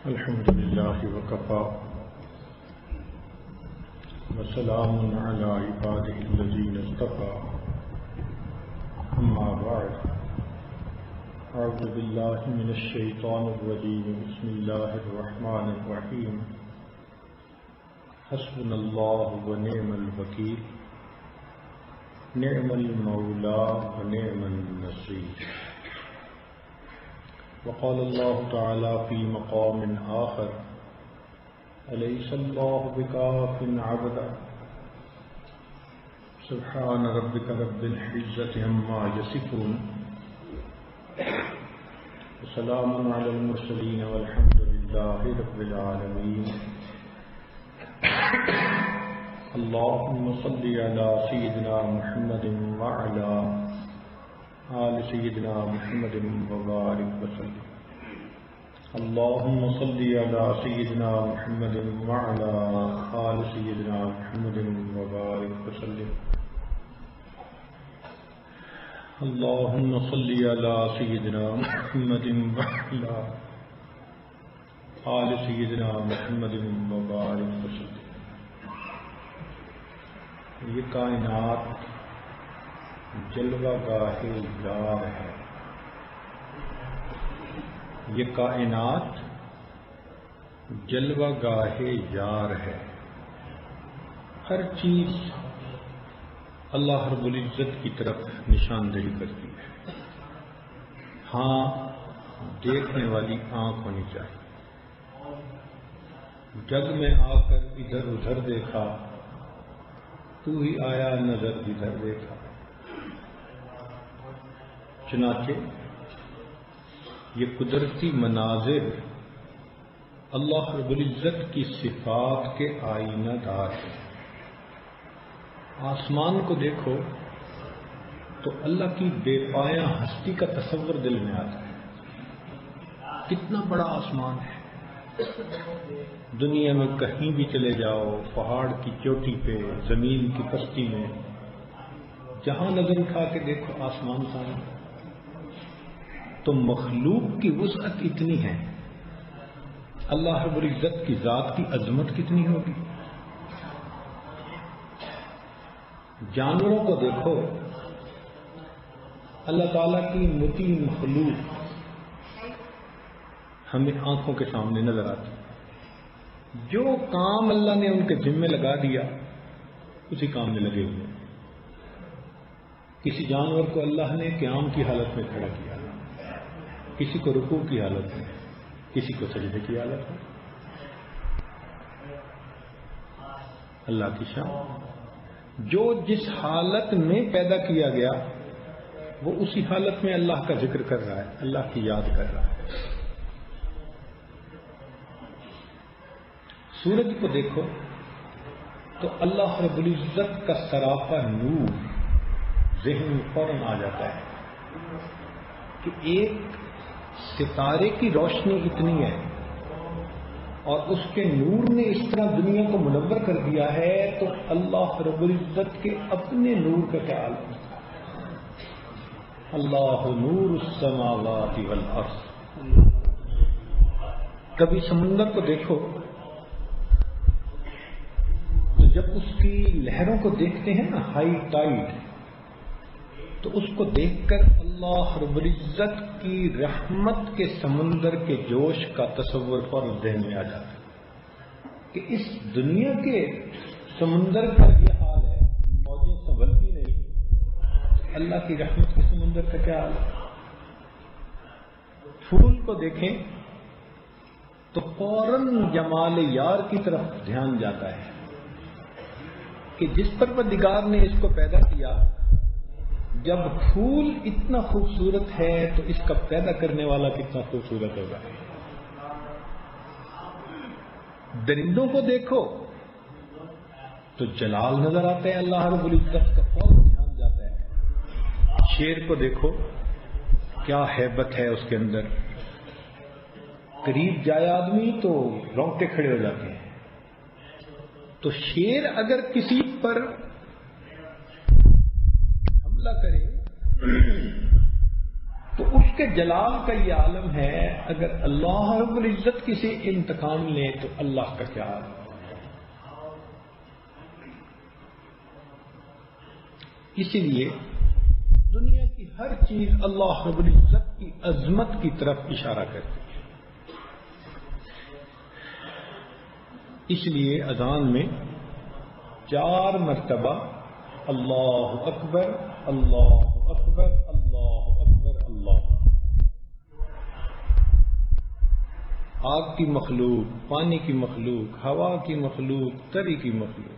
الحمد لله وكفى وسلام على عباده الذين اصطفى أما بعد أعوذ بالله من الشيطان الرجيم بسم الله الرحمن الرحيم حسبنا الله ونعم الوكيل نعم المولى ونعم النصير وقال الله تعالى في مقام آخر أليس الله بكاف عبدا سبحان ربك رب العزة عما يصفون وسلام على المرسلين والحمد لله رب العالمين اللهم صل على سيدنا محمد وعلى آل سيدنا محمد وبارك وسلم اللهم صل على سيدنا محمد وعلى آل سيدنا محمد وبارك وسلم اللهم صل على سيدنا محمد وعلى آل سيدنا محمد وبارك وسلم. یہ کائنات جلوہ گاہ یار ہے. یہ کائنات جلوہ گاہ یار ہے. ہر چیز اللہ رب العزت کی طرف نشاندہی کرتی ہے. ہاں دیکھنے والی آنکھ ہونی چاہیے. جگ میں آ کر ادھر ادھر دیکھا تو ہی آیا نظر ادھر دیکھا. چنانچہ یہ قدرتی مناظر اللہ رب العزت کی صفات کے آئینہ دار ہیں. آسمان کو دیکھو تو اللہ کی بے پایہ ہستی کا تصور دل میں آتا ہے. کتنا بڑا آسمان ہے. دنیا میں کہیں بھی چلے جاؤ، پہاڑ کی چوٹی پہ، زمین کی پستی میں، جہاں نظر اٹھا کے دیکھو آسمان سامنے. تو مخلوق کی وسعت اتنی ہے، اللہ رب العزت کی ذات کی عظمت کتنی ہوگی. جانوروں کو دیکھو، اللہ تعالیٰ کی مطیع مخلوق ہمیں آنکھوں کے سامنے نظر آتی. جو کام اللہ نے ان کے ذمے لگا دیا اسی کام میں لگے ہوئے. کسی جانور کو اللہ نے قیام کی حالت میں کھڑا کیا، کسی کو رکوع کی حالت میں، کسی کو سجدے کی حالت میں. اللہ کی شان. جو جس حالت میں پیدا کیا گیا وہ اسی حالت میں اللہ کا ذکر کر رہا ہے، اللہ کی یاد کر رہا ہے. سورج کو دیکھو تو اللہ رب العزت کا سراپا نور ذہن میں فوراً آ جاتا ہے کہ ایک ستارے کی روشنی اتنی ہے اور اس کے نور نے اس طرح دنیا کو منور کر دیا ہے، تو اللہ رب العزت کے اپنے نور کا کیا حال ہے. اللہ نور السماوات والارض. کبھی سمندر کو دیکھو تو جب اس کی لہروں کو دیکھتے ہیں نا، ہائی ٹائڈ، تو اس کو دیکھ کر اللہ رب العزت کی رحمت کے سمندر کے جوش کا تصور پر ذہن میں آ جاتا ہے کہ اس دنیا کے سمندر کا یہ حال ہے، موجیں سنبھلتی نہیں، اللہ کی رحمت کے سمندر کا کیا حال ہے. پھول کو دیکھیں تو فوراً جمال یار کی طرف دھیان جاتا ہے کہ جس پروردگار نے اس کو پیدا کیا، جب پھول اتنا خوبصورت ہے تو اس کا پیدا کرنے والا کتنا خوبصورت ہوگا. درندوں کو دیکھو تو جلال نظر آتا ہے اللہ رب العزت کا، فوراً دھیان جاتا ہے. شیر کو دیکھو کیا ہیبت ہے اس کے اندر. قریب جائے آدمی تو رونگٹے کھڑے ہو جاتے ہیں. تو شیر اگر کسی پر حملہ کرے تو اس کے جلال کا یہ عالم ہے. اگر اللہ رب العزت کسی انتقام لے تو اللہ کا کیا عالم. اسی لیے دنیا کی ہر چیز اللہ رب العزت کی عظمت کی طرف اشارہ کرتی ہے. اس لیے اذان میں 4 مرتبہ اللہ اکبر اللہ اکبر اللہ اکبر اللہ. آگ کی مخلوق، پانی کی مخلوق، ہوا کی مخلوق، تری کی مخلوق،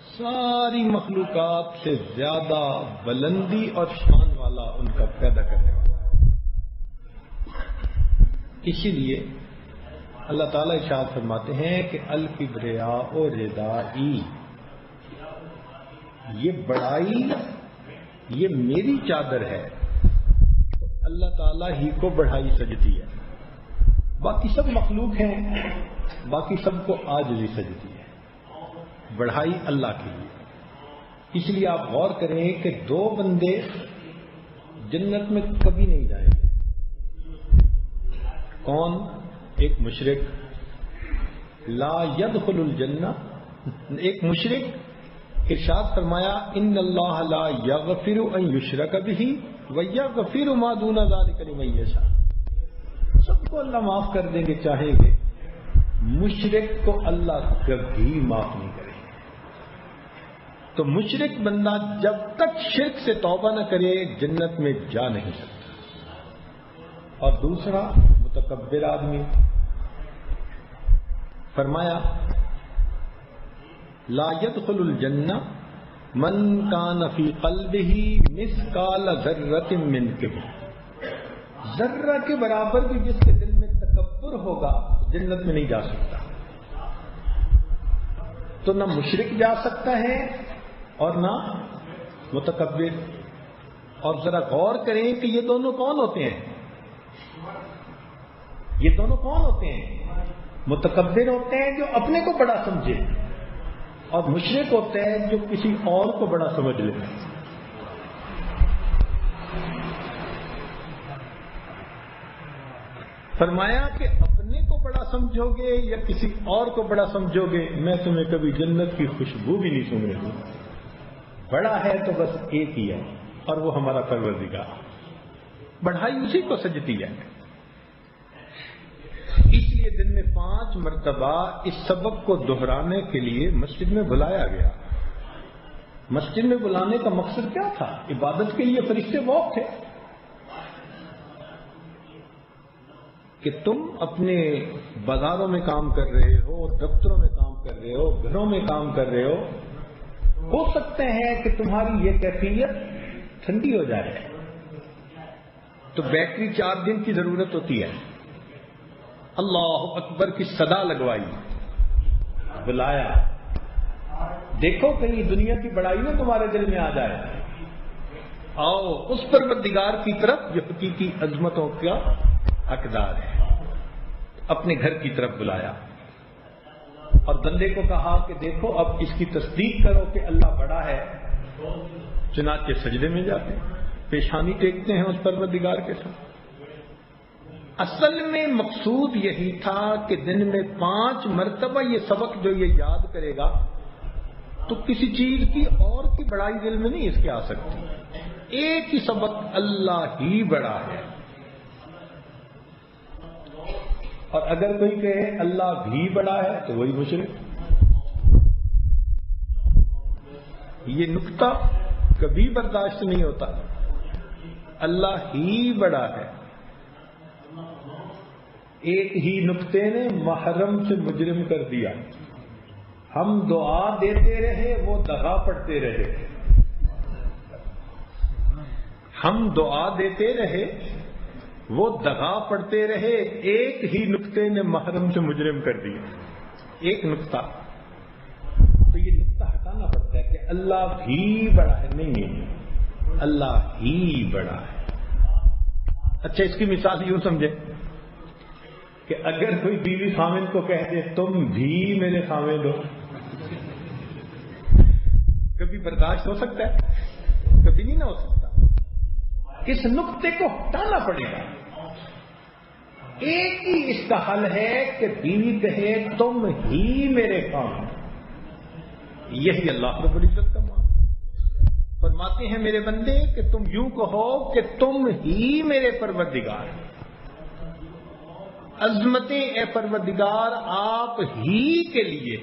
ساری مخلوقات سے زیادہ بلندی اور شان والا ان کا پیدا کرنے والا. اسی لیے اللہ تعالیٰ ارشاد فرماتے ہیں کہ الکبریاء و ردائی، یہ بڑائی یہ میری چادر ہے. تو اللہ تعالیٰ ہی کو بڑائی سجتی ہے. باقی سب مخلوق ہیں، باقی سب کو عاجزی سجتی ہے. بڑھائی اللہ کے لیے. اس لیے آپ غور کریں کہ 2 بندے جنت میں کبھی نہیں جائیں گے. کون؟ ایک مشرک، لا يدخل الجنہ. ایک مشرک، ارشاد فرمایا ان اللہ لا یغفر ان یشرک بہ ویغفر ما دون ذلک لمن یشاء. سب کو اللہ معاف کر دیں گے چاہیں گے، مشرک کو اللہ کبھی معاف نہیں کرے. تو مشرک بندہ جب تک شرک سے توبہ نہ کرے جنت میں جا نہیں سکتا. اور دوسرا متکبر آدمی، فرمایا لا يدخل الجنہ من کان فی قلبہ مثقال ذرۃ من کبر. ذرہ کے برابر بھی جس کے دل میں تکبر ہوگا جنت میں نہیں جا سکتا. تو نہ مشرک جا سکتا ہے اور نہ متکبر. اور ذرا غور کریں کہ یہ دونوں کون ہوتے ہیں؟ یہ دونوں کون ہوتے ہیں؟ متکبر ہوتے ہیں جو اپنے کو بڑا سمجھے، اور مشرک ہوتے ہیں جو کسی اور کو بڑا سمجھ لے. فرمایا کہ اپنے کو بڑا سمجھو گے یا کسی اور کو بڑا سمجھو گے، میں تمہیں کبھی جنت کی خوشبو بھی نہیں سونگنے دوں. بڑا ہے تو بس ایک ہی ہے اور وہ ہمارا پروردگار. بڑھائی اسی کو سجتی ہے. اس لیے دن میں 5 مرتبہ اس سبق کو دہرانے کے لیے مسجد میں بلایا گیا. مسجد میں بلانے کا مقصد کیا تھا؟ عبادت کے لیے فرشتے موت تھے کہ تم اپنے بازاروں میں کام کر رہے ہو، دفتروں میں کام کر رہے ہو، گھروں میں کام کر رہے ہو سکتے ہیں کہ تمہاری یہ کیفیت ٹھنڈی ہو جائے تو بیٹری 4 دن کی ضرورت ہوتی ہے. اللہ اکبر کی صدا لگوائی، بلایا. دیکھو کہیں دنیا کی بڑائی نہ تمہارے دل میں آ جائے. آؤ اس پروردگار کی طرف جو حقیقی عظمتوں کا حقدار ہے. اپنے گھر کی طرف بلایا اور بندے کو کہا کہ دیکھو اب اس کی تصدیق کرو کہ اللہ بڑا ہے. چنانچہ سجدے میں جاتے ہیں، پیشانی ٹیکتے ہیں اس پروردگار کے ساتھ. اصل میں مقصود یہی تھا کہ دن میں 5 مرتبہ یہ سبق جو یہ یاد کرے گا تو کسی چیز کی اور کی بڑائی دل میں نہیں اس کے آ سکتی. ایک ہی سبق اللہ ہی بڑا ہے. اور اگر کوئی کہے اللہ بھی بڑا ہے تو وہی مشرک. یہ نقطہ کبھی برداشت نہیں ہوتا. اللہ ہی بڑا ہے. ایک ہی نقطے نے محرم سے مجرم کر دیا. ہم دعا دیتے رہے وہ دغا پڑتے رہے. ہم دعا دیتے رہے وہ دغا پڑتے رہے. ایک ہی نقطے نے محرم سے مجرم کر دیا. ایک نقطہ. تو یہ نقطہ ہٹانا پڑتا ہے کہ اللہ بھی بڑا ہے. نہیں، اللہ ہی بڑا ہے. اچھا اس کی مثال یوں سمجھے کہ اگر کوئی بیوی خاوند کو کہہ دے تم بھی میرے خاوند ہو، کبھی برداشت ہو سکتا ہے؟ کبھی نہیں نہ ہو سکتا. اس نقطے کو ہٹانا پڑے گا. ایک ہی اس کا حل ہے کہ بیوی کہے تم ہی میرے کام. یہی اللہ رب العزت کا مان. فرماتے ہیں میرے بندے کہ تم یوں کہو کہ تم ہی میرے پروردگار. عظمتیں اے پروردگار آپ ہی کے لیے.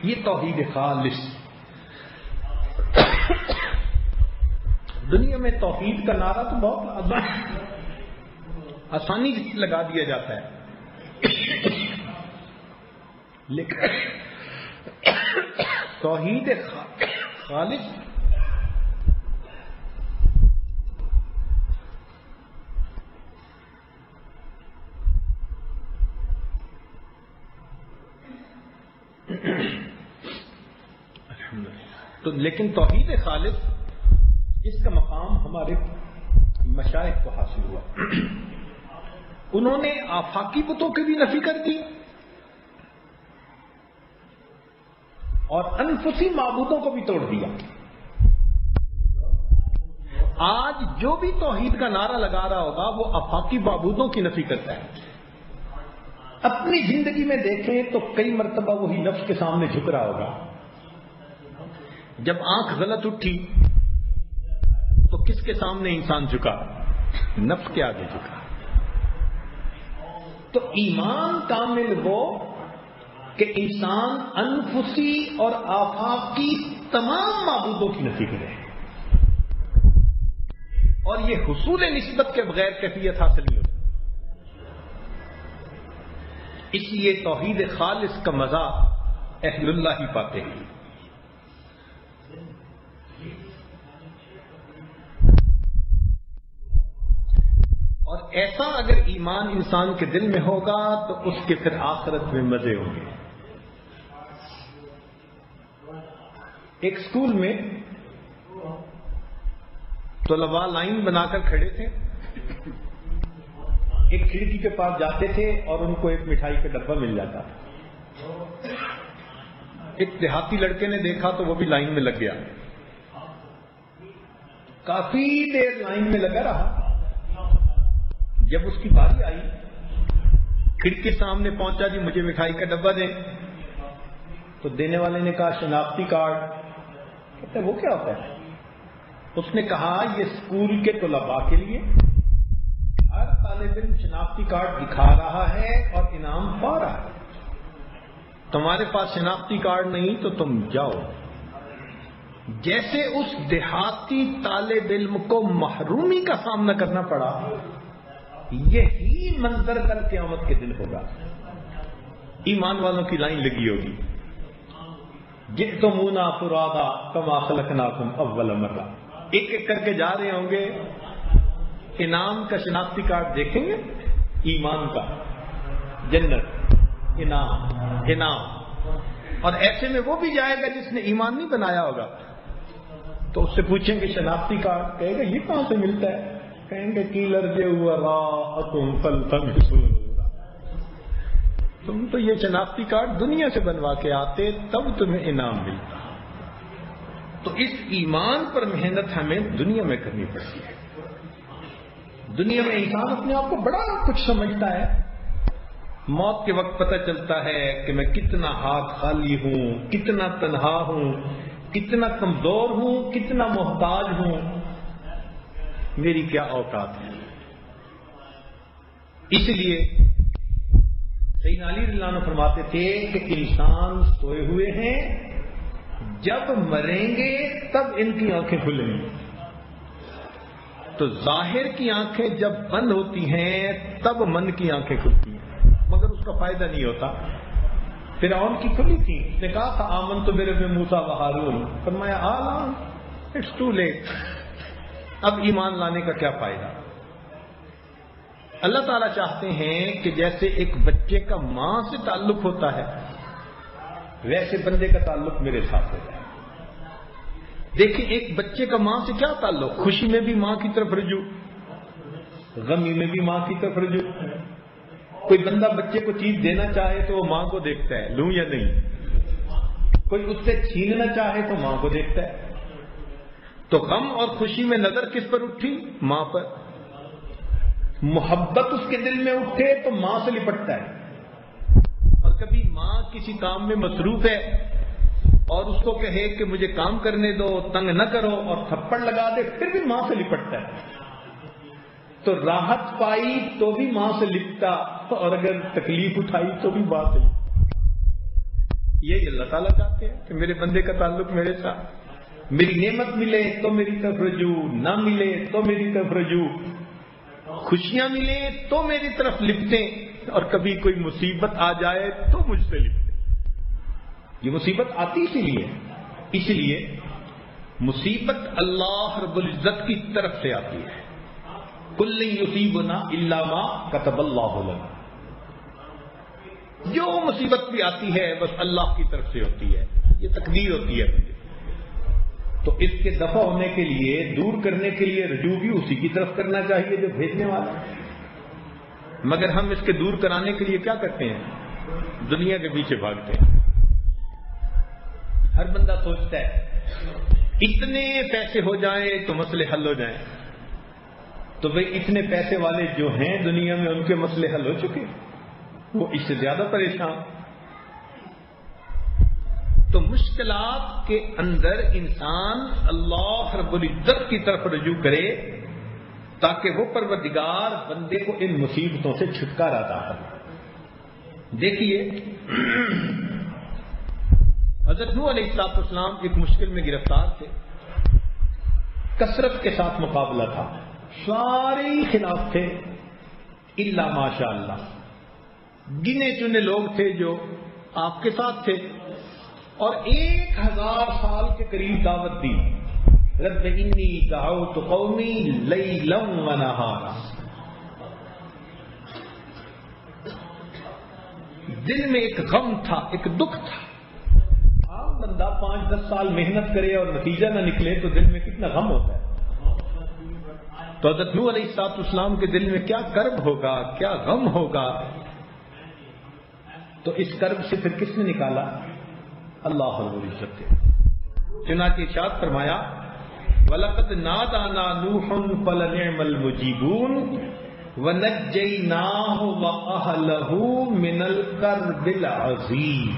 یہ توحید خالص. دنیا میں توحید کا نعرہ تو بہت آسانی سے لگا دیا جاتا ہے، لیکن توحید خالص تو لیکن توحید خالص اس کا مقام ہمارے مشائخ کو حاصل ہوا. انہوں نے آفاقی بتوں کی بھی نفی کر دی اور انفسی معبودوں کو بھی توڑ دیا. آج جو بھی توحید کا نعرہ لگا رہا ہوگا وہ آفاقی معبودوں کی نفی کرتا ہے. اپنی زندگی میں دیکھیں تو کئی مرتبہ وہی نفس کے سامنے جھک رہا ہوگا. جب آنکھ غلط اٹھی تو کس کے سامنے انسان جھکا؟ نفس کے آگے جھکا. تو ایمان کامل وہ کہ انسان انفسی اور آفاقی تمام معبودوں کی نفی کرے، اور یہ حصول نسبت کے بغیر کیفیت حاصل نہیں ہوتی. اس لیے توحید خالص کا مزہ اہل اللہ ہی پاتے ہیں. اور ایسا اگر ایمان انسان کے دل میں ہوگا تو اس کے پھر آخرت میں مزے ہوں گے. ایک اسکول میں طلباء لائن بنا کر کھڑے تھے. ایک کھڑکی کے پاس جاتے تھے اور ان کو ایک مٹھائی کا ڈبہ مل جاتا تھا. ایک دیہاتی لڑکے نے دیکھا تو وہ بھی لائن میں لگ گیا. کافی دیر لائن میں لگا رہا. جب اس کی باری آئی کھڑکی کے سامنے پہنچا، جی مجھے مٹھائی کا ڈبہ دیں. تو دینے والے نے کہا شناختی کارڈ. کہتے وہ کیا ہوتا ہے؟ اس نے کہا یہ اسکول کے طلباء کے لیے ہر طالب علم شناختی کارڈ دکھا رہا ہے اور انعام پا رہا ہے. تمہارے پاس شناختی کارڈ نہیں تو تم جاؤ. جیسے اس دیہاتی طالب علم کو محرومی کا سامنا کرنا پڑا، یہی منظر کل قیامت کے دن ہوگا. ایمان والوں کی لائن لگی ہوگی. جئتمونا فرادا کما خلقناکم اول مرہ. ایک ایک کر کے جا رہے ہوں گے. انعام کا شناختی کارڈ دیکھیں گے، ایمان کا، جنت، انعام. اور ایسے میں وہ بھی جائے گا جس نے ایمان نہیں بنایا ہوگا. تو اس سے پوچھیں گے شناختی کارڈ، کہے گا یہ کہاں سے ملتا ہے؟ کہیں گے کیلر جو ہوا تم تو یہ شناختی کارڈ دنیا سے بنوا کے آتے تب تمہیں انعام ملتا. تو اس ایمان پر محنت ہمیں دنیا میں کرنی پڑتی ہے. دنیا میں انسان اپنے آپ کو بڑا کچھ سمجھتا ہے. موت کے وقت پتہ چلتا ہے کہ میں کتنا ہاتھ خالی ہوں، کتنا تنہا ہوں، کتنا کمزور ہوں، کتنا محتاج ہوں، میری کیا اوقات ہے. اس لیے سیدنا علی رضی اللہ عنہ فرماتے تھے کہ انسان سوئے ہوئے ہیں، جب مریں گے تب ان کی آنکھیں کھلیں گی. تو ظاہر کی آنکھیں جب بند ہوتی ہیں تب من کی آنکھیں کھلتی ہیں، مگر اس کا فائدہ نہیں ہوتا. فرعون کی کھلی تھی، اس نے کہا تھا آمن تو میرے میں موسیٰ و ہارون. فرمایا آلان اٹس ٹو لیٹ. اب ایمان لانے کا کیا فائدہ؟ اللہ تعالیٰ چاہتے ہیں کہ جیسے ایک بچے کا ماں سے تعلق ہوتا ہے ویسے بندے کا تعلق میرے ساتھ ہو جائے. دیکھیں ایک بچے کا ماں سے کیا تعلق؟ خوشی میں بھی ماں کی طرف رجوع، غمی میں بھی ماں کی طرف رجوع. کوئی بندہ بچے کو چیز دینا چاہے تو وہ ماں کو دیکھتا ہے لوں یا نہیں. کوئی اس سے چھیننا چاہے تو ماں کو دیکھتا ہے. تو غم اور خوشی میں نظر کس پر اٹھی؟ ماں پر. محبت اس کے دل میں اٹھے تو ماں سے لپٹتا ہے. اور کبھی ماں کسی کام میں مصروف ہے اور اس کو کہے کہ مجھے کام کرنے دو، تنگ نہ کرو، اور تھپڑ لگا دے، پھر بھی ماں سے لپٹتا ہے. تو راحت پائی تو بھی ماں سے لپٹا، اور اگر تکلیف اٹھائی تو بھی ماں سے لپٹا. یہ اللہ تعالیٰ چاہتے ہیں کہ میرے بندے کا تعلق میرے ساتھ، میری نعمت ملے تو میری طرف رجوع، نہ ملے تو میری طرف رجوع، خوشیاں ملیں تو میری طرف لپٹیں، اور کبھی کوئی مصیبت آ جائے تو مجھ سے لپٹیں. یہ مصیبت آتی اس لیے مصیبت اللہ رب العزت کی طرف سے آتی ہے. کل یصیبنا الا ما کتب اللہ لنا. جو مصیبت بھی آتی ہے بس اللہ کی طرف سے ہوتی ہے، یہ تقدیر ہوتی ہے. تو اس کے دفع ہونے کے لیے، دور کرنے کے لیے رجوع بھی اسی کی طرف کرنا چاہیے جو بھیجنے والا ہے. مگر ہم اس کے دور کرانے کے لیے کیا کرتے ہیں؟ دنیا کے پیچھے بھاگتے ہیں. ہر بندہ سوچتا ہے اتنے پیسے ہو جائیں تو مسئلے حل ہو جائیں. تو بھئی اتنے پیسے والے جو ہیں دنیا میں ان کے مسئلے حل ہو چکے، وہ اس سے زیادہ پریشان. تو مشکلات کے اندر انسان اللہ رب العزت کی طرف رجوع کرے تاکہ وہ پروردگار بندے کو ان مصیبتوں سے چھٹکارا عطا کرے. دیکھیے حضرت نوح علیہ السلام ایک مشکل میں گرفتار تھے. کثرت کے ساتھ مقابلہ تھا، سارے خلاف تھے الا ماشاء اللہ. گنے چنے لوگ تھے جو آپ کے ساتھ تھے، اور 1000 سال کے قریب دعوت دی. رب انی دعوت قومی لیلا ونہارا. دل میں ایک غم تھا، ایک دکھ تھا. عام بندہ 5-10 سال محنت کرے اور نتیجہ نہ نکلے تو دل میں کتنا غم ہوتا ہے. تو حضرت نوح علیہ السلام کے دل میں کیا کرب ہوگا، کیا غم ہوگا. تو اس کرب سے پھر کس نے نکالا؟ اللہ رب العزت نے. چنانچہ ارشاد فرمایا وَلَقَدْ نَادَانَا نُوحٌ فَلَنِعْمَ الْمُجِيبُونَ وَنَجَّيْنَاهُ وَأَهْلَهُ مِنَ الْكَرْبِ الْعَظِيمِ.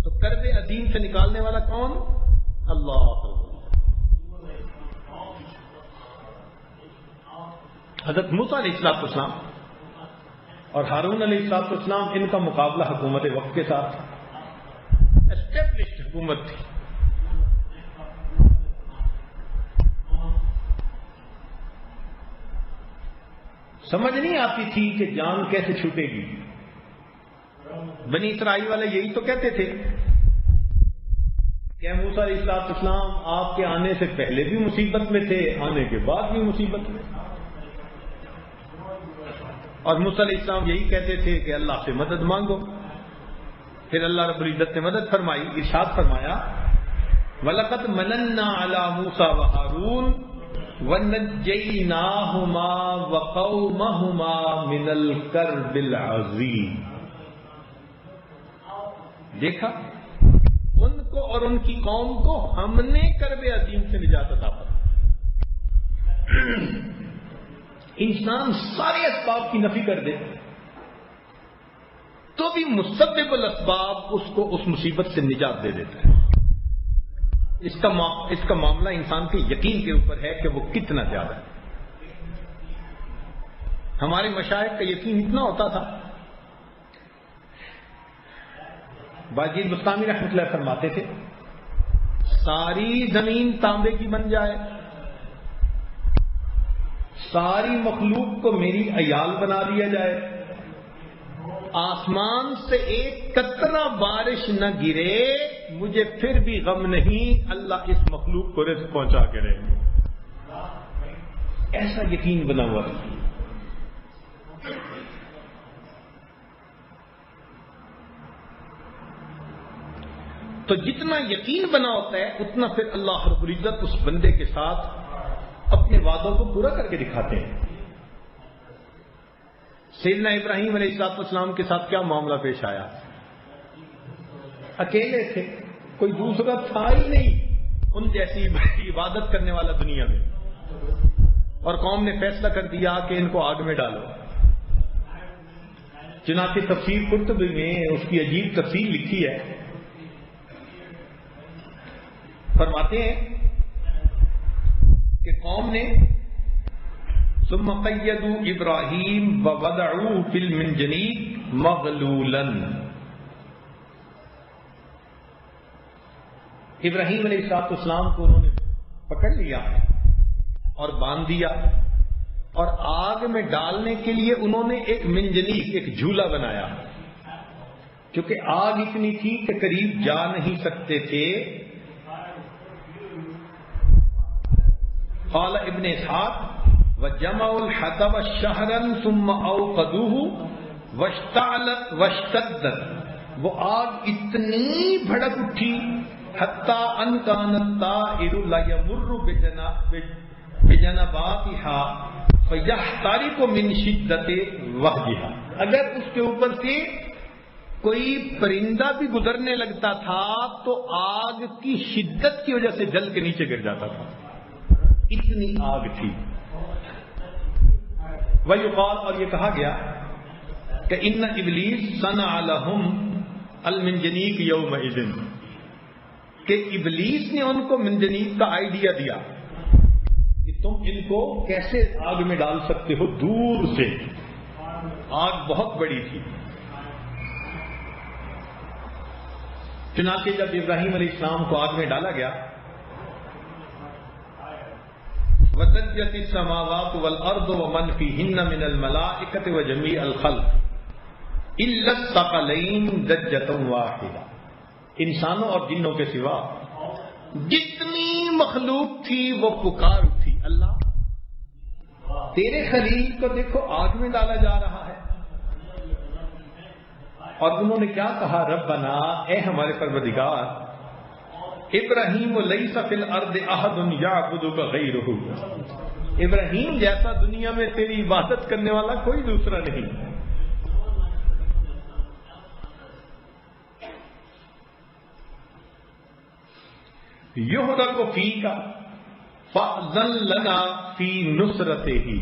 تو کرب عظیم سے نکالنے والا کون؟ اللہ. حضرت موسیٰ علیہ السلام اور ہارون علیہ السلام، ان کا مقابلہ حکومت وقت کے ساتھ، اسٹیبلشڈ حکومت تھی. سمجھ نہیں آتی تھی کہ جان کیسے چھوٹے گی. بنی اسرائیل والے یہی تو کہتے تھے کہ موسیٰ علیہ السلام آپ کے آنے سے پہلے بھی مصیبت میں تھے، آنے کے بعد بھی مصیبت میں. اور موسیٰ علیہ السلام یہی کہتے تھے کہ اللہ سے مدد مانگو. پھر اللہ رب العزت نے مدد فرمائی. ارشاد فرمایا وَلَقَدْ مَنَنَّا عَلَى مُوسَىٰ وَهَارُونَ وَنَجَّيْنَاهُمَا وَقَوْمَهُمَا مِنَ الْكَرْبِ الْعَظِيمِ. دیکھا ان کو اور ان کی قوم کو ہم نے کرب عظیم سے نجات عطا فرمائی. انسان سارے اسباب کی نفی کر دے تو بھی مسبب الاسباب اس کو اس مصیبت سے نجات دے دیتا ہے. اس کا معاملہ انسان کے یقین کے اوپر ہے کہ وہ کتنا زیادہ ہے. ہمارے مشائخ کا یقین اتنا ہوتا تھا. باجی بستامی رحمۃ اللہ فرماتے تھے ساری زمین تانبے کی بن جائے، ساری مخلوق کو میری عیال بنا دیا جائے، آسمان سے ایک قطرہ بارش نہ گرے، مجھے پھر بھی غم نہیں، اللہ اس مخلوق کو رزق پہنچا کے رہے گے. ایسا یقین بنا ہوا ہے. تو جتنا یقین بنا ہوتا ہے اتنا پھر اللہ رب العزت اس بندے کے ساتھ اپنے وعدوں کو پورا کر کے دکھاتے ہیں. سیدنا ابراہیم علیہ السلام کے ساتھ کیا معاملہ پیش آیا؟ اکیلے تھے، کوئی دوسرا تھا ہی نہیں. ان جیسی عبادت کرنے والا دنیا میں، اور قوم نے فیصلہ کر دیا کہ ان کو آگ میں ڈالو۔ چنانچہ تفسیر قرطبی میں اس کی عجیب تفصیل لکھی ہے، فرماتے ہیں کہ قوم نے ثم قیدوا ابراہیم ووضعوه فی المنجنیق مغلولا، ابراہیم علیہ السلام کو انہوں نے پکڑ لیا اور باندھ دیا، اور آگ میں ڈالنے کے لیے انہوں نے ایک منجنیق، ایک جھولا بنایا، کیونکہ آگ اتنی تھی کہ قریب جا نہیں سکتے تھے۔ قال ابن اسحاق وجمعوا الحطب شهرا ثم اوقدوه واشتدت، وہ آگ اتنی بھڑک اٹھی حتى ان كان الطائر لا يمر بجنباتها فيحترق من شدة وهجها، اگر اس کے اوپر سے کوئی پرندہ بھی گزرنے لگتا تھا تو آگ کی شدت کی وجہ سے جل کے نیچے گر جاتا تھا، اتنی آگ تھی۔ وَيُقَالُ، اور یہ کہا گیا کہ ان ابلیس صنع لهم المنجنیق یومئذ، کہ ابلیس نے ان کو منجنیق کا آئیڈیا دیا کہ تم ان کو کیسے آگ میں ڈال سکتے ہو، دور سے، آگ بہت بڑی تھی۔ چنانچہ جب ابراہیم علیہ السلام کو آگ میں ڈالا گیا، وَدَجَّتِ السَّمَاوَاتُ وَالْأَرْضُ وَمَنْ فِيهِنَّ مِنَ الْمَلَائِكَةِ وَجَمِيعَ الْخَلْقِ إِلَّا الثَّقَلَيْنِ دَجَّةً وَاحِدَةً، انسانوں اور جنوں کے سوا جتنی مخلوق تھی وہ پکار اٹھی، اللہ تیرے خلیل کو دیکھو آگ میں ڈالا جا رہا ہے۔ اور انہوں نے کیا کہا، ربنا، اے ہمارے پروردگار، ابراہیم لیس فی الارض احد یعبدک غیرہ، ابراہیم جیسا دنیا میں تیری عبادت کرنے والا کوئی دوسرا نہیں۔ یہرق فیک فأذن لنا فی نصرتہ،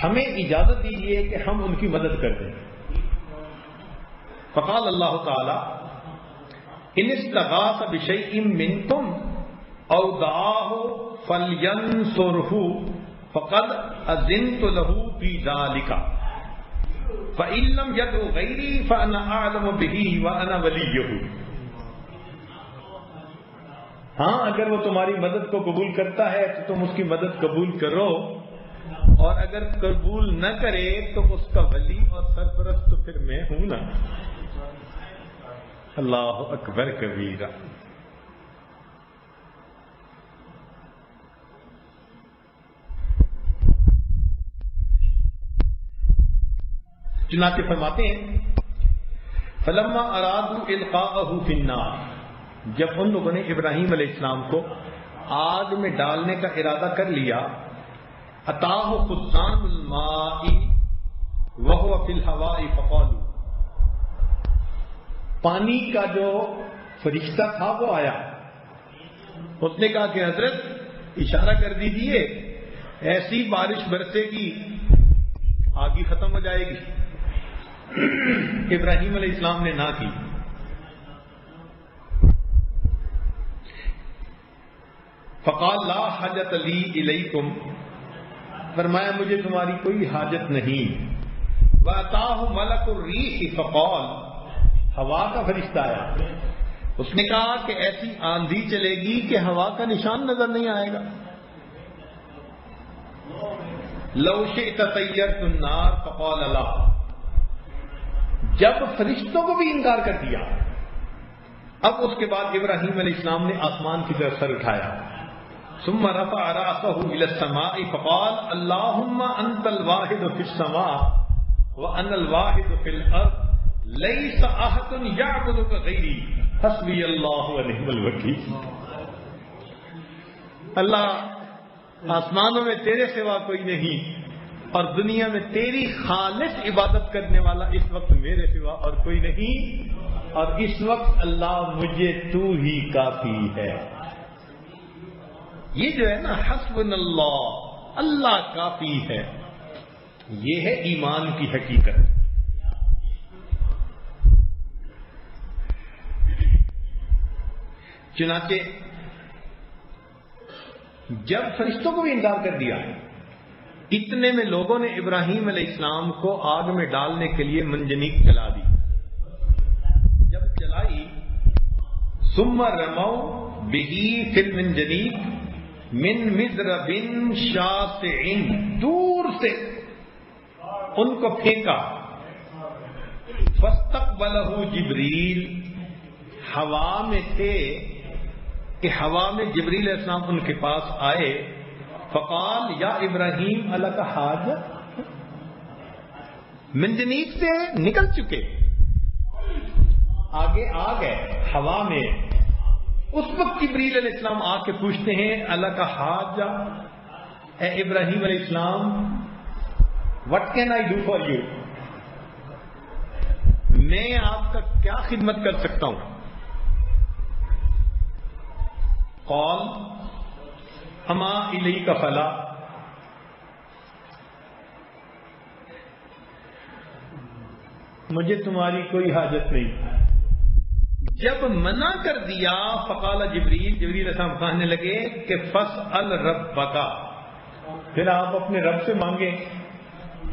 ہمیں اجازت دیجیے کہ ہم ان کی مدد کر دیں۔ فقال اللہ تعالی ان استغاث بشیء منکم او دعاہ فلینصرہ فقد اذنت له فی ذلک فإن لم يدع غیری فأنا اعلم به وأنا ولیہ، ہاں اگر وہ تمہاری مدد کو قبول کرتا ہے تو تم اس کی مدد قبول کرو، اور اگر قبول نہ کرے تو اس کا ولی اور سرپرست تو پھر میں ہوں نا۔ اللہ اکبر کبیرہ۔ چنانچہ فرماتے ہیں فلما ارادوا القاءه فی النار، جب ان لوگوں نے ابراہیم علیہ السلام کو آگ میں ڈالنے کا ارادہ کر لیا، اتاہ خزان الماء وهو فی الهواء فقالوا، پانی کا جو فرشتہ تھا وہ آیا، اس نے کہا کہ حضرت اشارہ کر دیجئے، ایسی بارش برسے گی آگ ہی ختم ہو جائے گی۔ ابراہیم علیہ السلام نے نہ کی۔ فقال لا حاجت لی الیکم، فرمایا مجھے تمہاری کوئی حاجت نہیں۔ واتاہ ملک الریح فقال، ہوا کا فرشتہ آیا، اس نے کہا کہ ایسی آندھی چلے گی کہ ہوا کا نشان نظر نہیں آئے گا۔ لو شئت طیرت النار فقال لا، جب فرشتوں کو بھی انکار کر دیا، اب اس کے بعد ابراہیم علیہ السلام نے آسمان کی طرف سر اٹھایا، ثم رفع رأسه الى السماء فقال اللهم انت الواحد في السماء وانا الواحد في الارض لیس احد یعبدک غیری حسبی اللہ ونعم الوکیل، اللہ آسمانوں میں تیرے سوا کوئی نہیں، اور دنیا میں تیری خالص عبادت کرنے والا اس وقت میرے سوا اور کوئی نہیں، اور اس وقت اللہ مجھے تو ہی کافی ہے۔ یہ جو ہے نا حسبنا اللہ، اللہ کافی ہے، یہ ہے ایمان کی حقیقت۔ چنانچہ جب فرشتوں کو بھی انکار کر دیا، اتنے میں لوگوں نے ابراہیم علیہ السلام کو آگ میں ڈالنے کے لیے منجنیق چلا دی۔ جب چلائی، ثم رموا به فی المنجنیق من مضرب شاسع، دور سے ان کو پھینکا، فاستقبلہ جبریل، ہوا میں تھے کہ ہوا میں جبریل علیہ السلام ان کے پاس آئے، فقال یا ابراہیم الک حاجہ، منجنیق سے نکل چکے، آگے آ گئے ہوا میں، اس وقت جبریل علیہ السلام آ کے پوچھتے ہیں الک حاجہ، اے ابراہیم علیہ السلام what can I do for you، میں آپ کا کیا خدمت کر سکتا ہوں؟ قال اما الیک فلا، مجھے تمہاری کوئی حاجت نہیں۔ جب منع کر دیا، فقال جبریل علیہ السلام کہنے لگے کہ فاسأل ربک، پھر آپ اپنے رب سے مانگیں۔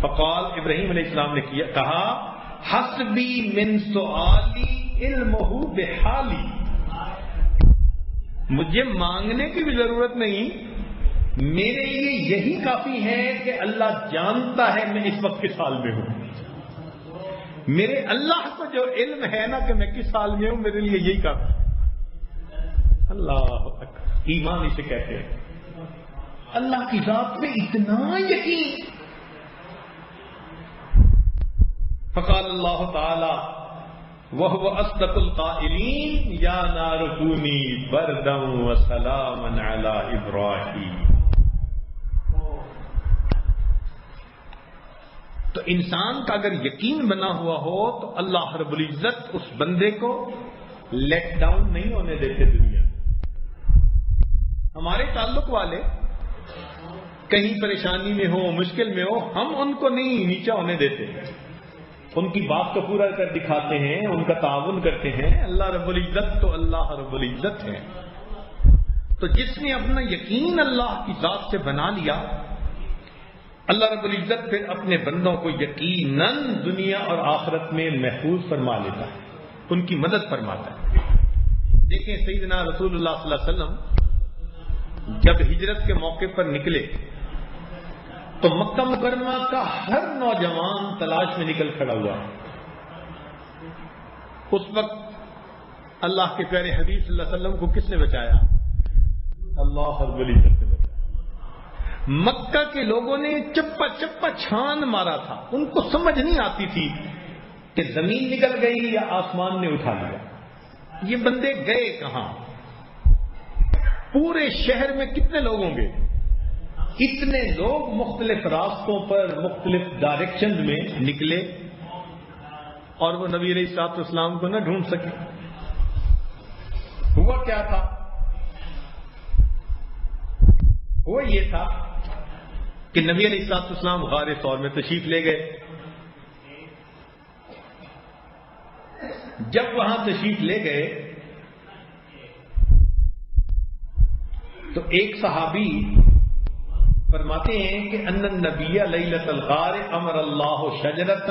فقال ابراہیم علیہ السلام نے کہا حسبی من سؤالی علمہ بحالی، مجھے مانگنے کی بھی ضرورت نہیں، میرے لیے یہی کافی ہے کہ اللہ جانتا ہے میں اس وقت کس حال میں ہوں، میرے اللہ کو جو علم ہے نا کہ میں کس حال میں ہوں، میرے لیے یہی کافی ہے۔ اللہ اکبر، ایمان اسے کہتے ہیں، اللہ کی ذات میں اتنا یقین۔ فقال اللہ تعالی وَهُوَ أَصْدَقُ الْقَائِلِينَ يَا نَارُ كُونِي بَرْدًا وَسَلَامًا عَلَى إِبْرَاهِيمَ۔ تو انسان کا اگر یقین بنا ہوا ہو تو اللہ رب العزت اس بندے کو لیٹ ڈاؤن نہیں ہونے دیتے دنیا۔ ہمارے تعلق والے کہیں پریشانی میں ہو، مشکل میں ہو، ہم ان کو نہیں نیچا ہونے دیتے، ان کی بات کو پورا کر دکھاتے ہیں، ان کا تعاون کرتے ہیں۔ اللہ رب العزت تو اللہ رب العزت ہے۔ تو جس نے اپنا یقین اللہ کی ذات سے بنا لیا، اللہ رب العزت پھر اپنے بندوں کو یقیناً دنیا اور آخرت میں محفوظ فرما لیتا ہے، ان کی مدد فرماتا ہے۔ دیکھیں سیدنا رسول اللہ صلی اللہ علیہ وسلم جب ہجرت کے موقع پر نکلے تو مکہ مکرمہ کا ہر نوجوان تلاش میں نکل کھڑا ہوا۔ اس وقت اللہ کے پیارے حبیب صلی اللہ علیہ وسلم کو کس نے بچایا؟ اللہ رب العزت نے بچایا۔ مکہ کے لوگوں نے چپا چپا چھان مارا تھا، ان کو سمجھ نہیں آتی تھی کہ زمین نکل گئی یا آسمان نے اٹھا لیا، یہ بندے گئے کہاں؟ پورے شہر میں کتنے لوگ ہوں گے؟ اتنے لوگ مختلف راستوں پر مختلف ڈائریکشن میں نکلے اور وہ نبی علیہ الصلوۃ والسلام کو نہ ڈھونڈ سکے۔ ہوا کیا تھا؟ ہوا یہ تھا کہ نبی علیہ الصلوۃ والسلام غار ثور میں تشریف لے گئے۔ جب وہاں تشریف لے گئے تو ایک صحابی فرماتے ہیں کہ ان النبی لیلۃ الغار امر اللہ شجرۃ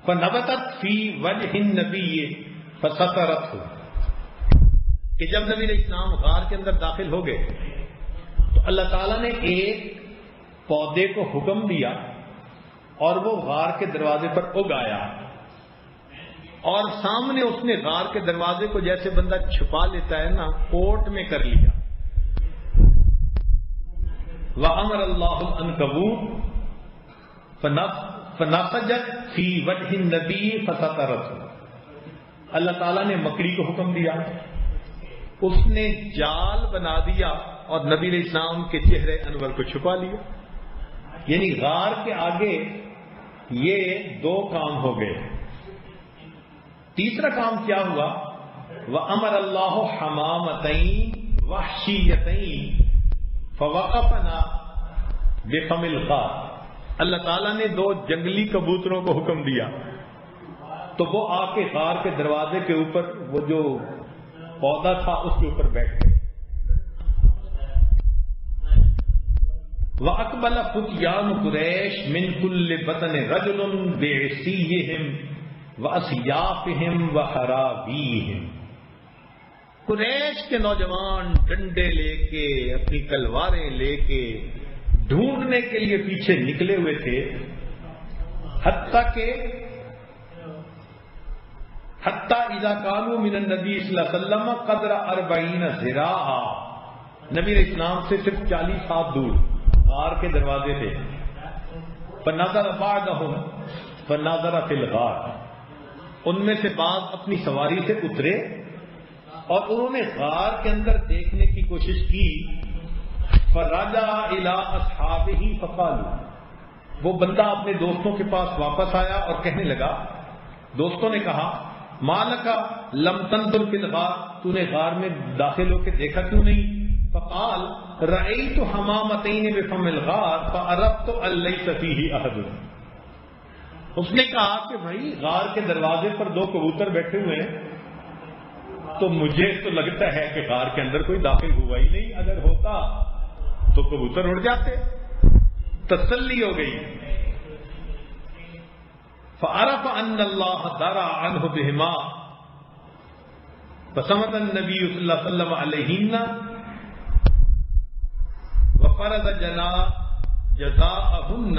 فنبتت فی وجہ النبی فسترتہ، کہ جب نبی علیہ السلام غار کے اندر داخل ہو گئے تو اللہ تعالیٰ نے ایک پودے کو حکم دیا اور وہ غار کے دروازے پر اگ آیا، اور سامنے اس نے غار کے دروازے کو جیسے بندہ چھپا لیتا ہے نا، کوٹ میں کر لیا۔ وَأَمَرَ اللَّهُ الْعَنْكَبُوتَ فَنَسَجَتْ فِي وَجْهِ النَّبِيِّ فَسَتَرَتْهُ، اللہ تعالیٰ نے مکڑی کو حکم دیا، اس نے جال بنا دیا اور نبی علیہ السلام کے چہرے انور کو چھپا لیا۔ یعنی غار کے آگے یہ دو کام ہو گئے۔ تیسرا کام کیا ہوا؟ وَأَمَرَ اللَّهُ حَمَامَتَيْنِ وحشیتین فوقفنا بفم الغار، اللہ تعالیٰ نے 2 جنگلی کبوتروں کو حکم دیا تو وہ آ کے غار کے دروازے کے اوپر وہ جو پودا تھا اس کے اوپر بیٹھ گئے. وَأَقْبَلَ فُتْيَانُ قُرَيْشٍ مِنْ كُلِّ بَطْنٍ رَجُلٌ بِعِصِيِّهِمْ وَأَسْيَافِهِمْ وَحَرَابِيهِمْ، قریش کے نوجوان ڈنڈے لے کے اپنی تلواریں لے کے ڈھونڈنے کے لیے پیچھے نکلے ہوئے تھے، حتیٰ اذا كانوا من النبی صلی اللہ علیہ وسلم قدر 40 ذراعا، نبی علیہ السلام سے صرف 40 ہاتھ دور غار کے دروازے تھے. فنظر بعضهم فنظر في الغار، ان میں سے بعض اپنی سواری سے اترے اور انہوں نے غار کے اندر دیکھنے کی کوشش کی. فرجع الى اصحابه فقالوا، وہ بندہ اپنے دوستوں کے پاس واپس آیا اور کہنے لگا، دوستوں نے کہا مالک لم تنظر فی الغار، تو نے غار میں داخل ہو کے دیکھا کیوں نہیں؟ فقال رأيت حمامتين بفم الغار فعرفت ان ليس فيه احد، اس نے کہا کہ بھائی غار کے دروازے پر 2 کبوتر بیٹھے ہوئے ہیں تو مجھے تو لگتا ہے کہ غار کے اندر کوئی داخل ہوا ہی نہیں، اگر ہوتا تو کبوتر اڑ جاتے. تسلی ہو گئی. فعرف ان اللہ درع عنہ بہما فصمت النبی صلی اللہ علیہ وسلم علیہن وفرض جزاءہن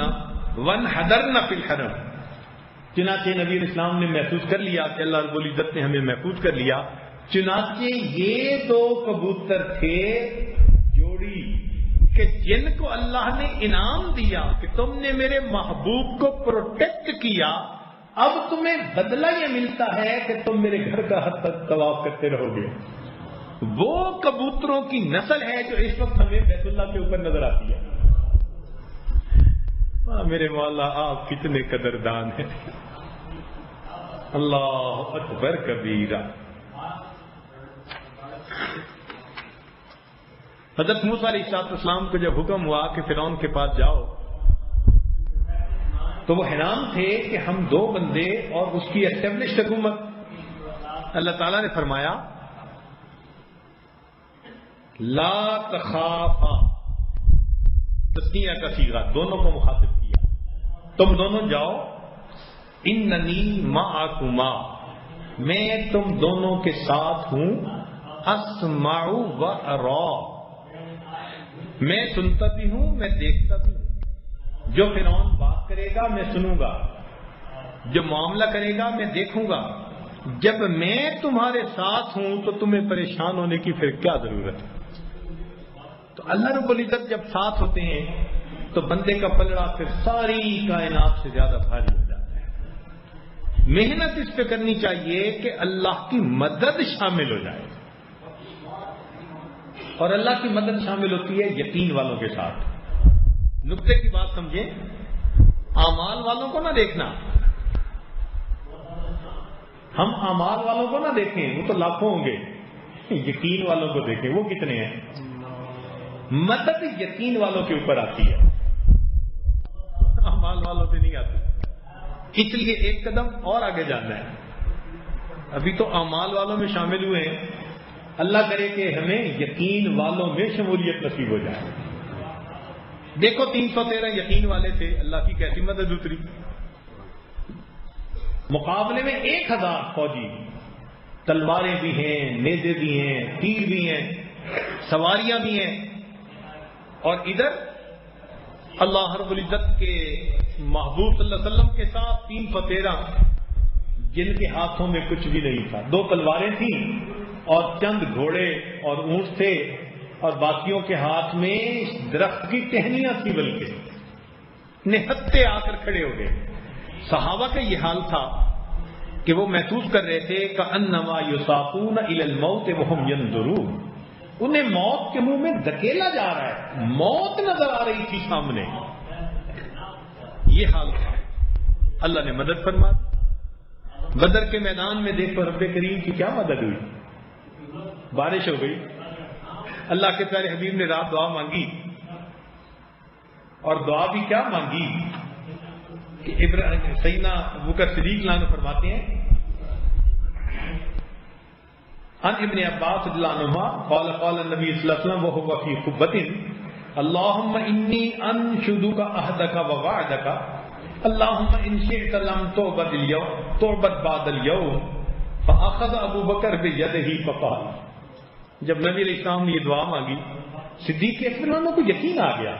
وانحدرن فی الحرم. چنانچہ نبی علیہ السلام نے محفوظ کر لیا کہ اللہ رب العزت نے ہمیں محفوظ کر لیا. چنانچہ یہ 2 کبوتر تھے جوڑی کہ جن کو اللہ نے انعام دیا کہ تم نے میرے محبوب کو پروٹیکٹ کیا، اب تمہیں بدلہ یہ ملتا ہے کہ تم میرے گھر کا حد تک طواف کرتے رہو گے. وہ کبوتروں کی نسل ہے جو اس وقت ہمیں بیت اللہ کے اوپر نظر آتی ہے. میرے مولا آپ کتنے قدردان ہیں. اللہ اکبر کبیرہ. حضرت موسیٰ علیہ السلام کو جب حکم ہوا کہ فرعون کے پاس جاؤ تو وہ حیران تھے کہ ہم 2 بندے اور اس کی اسٹیبلشڈ حکومت. اللہ تعالیٰ نے فرمایا لا تخافا، تسنیہ کا صیغہ، دونوں کو مخاطب کیا، تم دونوں جاؤ. اننی معکما، میں تم دونوں کے ساتھ ہوں. اسمع و ارا، میں سنتا بھی ہوں میں دیکھتا بھی ہوں. جو فرعون بات کرے گا میں سنوں گا، جو معاملہ کرے گا میں دیکھوں گا. جب میں تمہارے ساتھ ہوں تو تمہیں پریشان ہونے کی پھر کیا ضرورت ہے؟ تو اللہ رب العزت جب ساتھ ہوتے ہیں تو بندے کا پلڑا پھر ساری کائنات سے زیادہ بھاری ہو جاتا ہے. محنت اس پہ کرنی چاہیے کہ اللہ کی مدد شامل ہو جائے، اور اللہ کی مدد شامل ہوتی ہے یقین والوں کے ساتھ. نقطے کی بات سمجھیں، اعمال والوں کو نہ دیکھنا. ہم اعمال والوں کو نہ دیکھیں، وہ تو لاکھوں ہوں گے. یقین والوں کو دیکھیں، وہ کتنے ہیں. مدد یقین والوں کے اوپر آتی ہے، اعمال والوں سے نہیں آتی. اس لیے ایک قدم اور آگے جانا ہے. ابھی تو اعمال والوں میں شامل ہوئے ہیں، اللہ کرے کہ ہمیں یقین والوں میں شمولیت نصیب ہو جائے. دیکھو 313 یقین والے تھے، اللہ کی کیسی مدد اتری. مقابلے میں 1000 فوجی، تلواریں بھی ہیں، نیزے بھی ہیں، تیر بھی ہیں، سواریاں بھی ہیں. اور ادھر اللہ رب العزت کے محبوب صلی اللہ علیہ وسلم کے ساتھ 313 جن کے ہاتھوں میں کچھ بھی نہیں تھا. 2 تلواریں تھیں اور چند گھوڑے اور اونٹ تھے، اور باقیوں کے ہاتھ میں درخت کی ٹہنیاں تھی، بلکہ نہتے آ کر کھڑے ہو گئے. صحابہ کا یہ حال تھا کہ وہ محسوس کر رہے تھے کأنما یساقون الی الموت وهم ينظرون، انہیں موت کے منہ میں دھکیلا جا رہا ہے، موت نظر آ رہی تھی سامنے. یہ حال تھا. اللہ نے مدد فرما. بدر کے میدان میں دیکھو رب کریم کی کیا مدد ہوئی. بارش ہو گئی، اللہ کے پیارے حبیب نے رات دعا مانگی، اور دعا بھی کیا مانگی کہ سیدنا ابوبکر صدیق عنہ فرماتے ہیں عن ابن عباس رضی اللہ عنہما قال قال النبی صلی اللہ علیہ وسلم وهو في خطبة اللهم انی انشدک عہدک ووعدک اللهم ان شئت لم تعبد اليوم تعبد بعد اليوم فاخذ ابو بکر بیدہ فقال. جب نبی علیہ السلام نے یہ دعا مانگی، صدیق اکبر کو یقین آ گیا.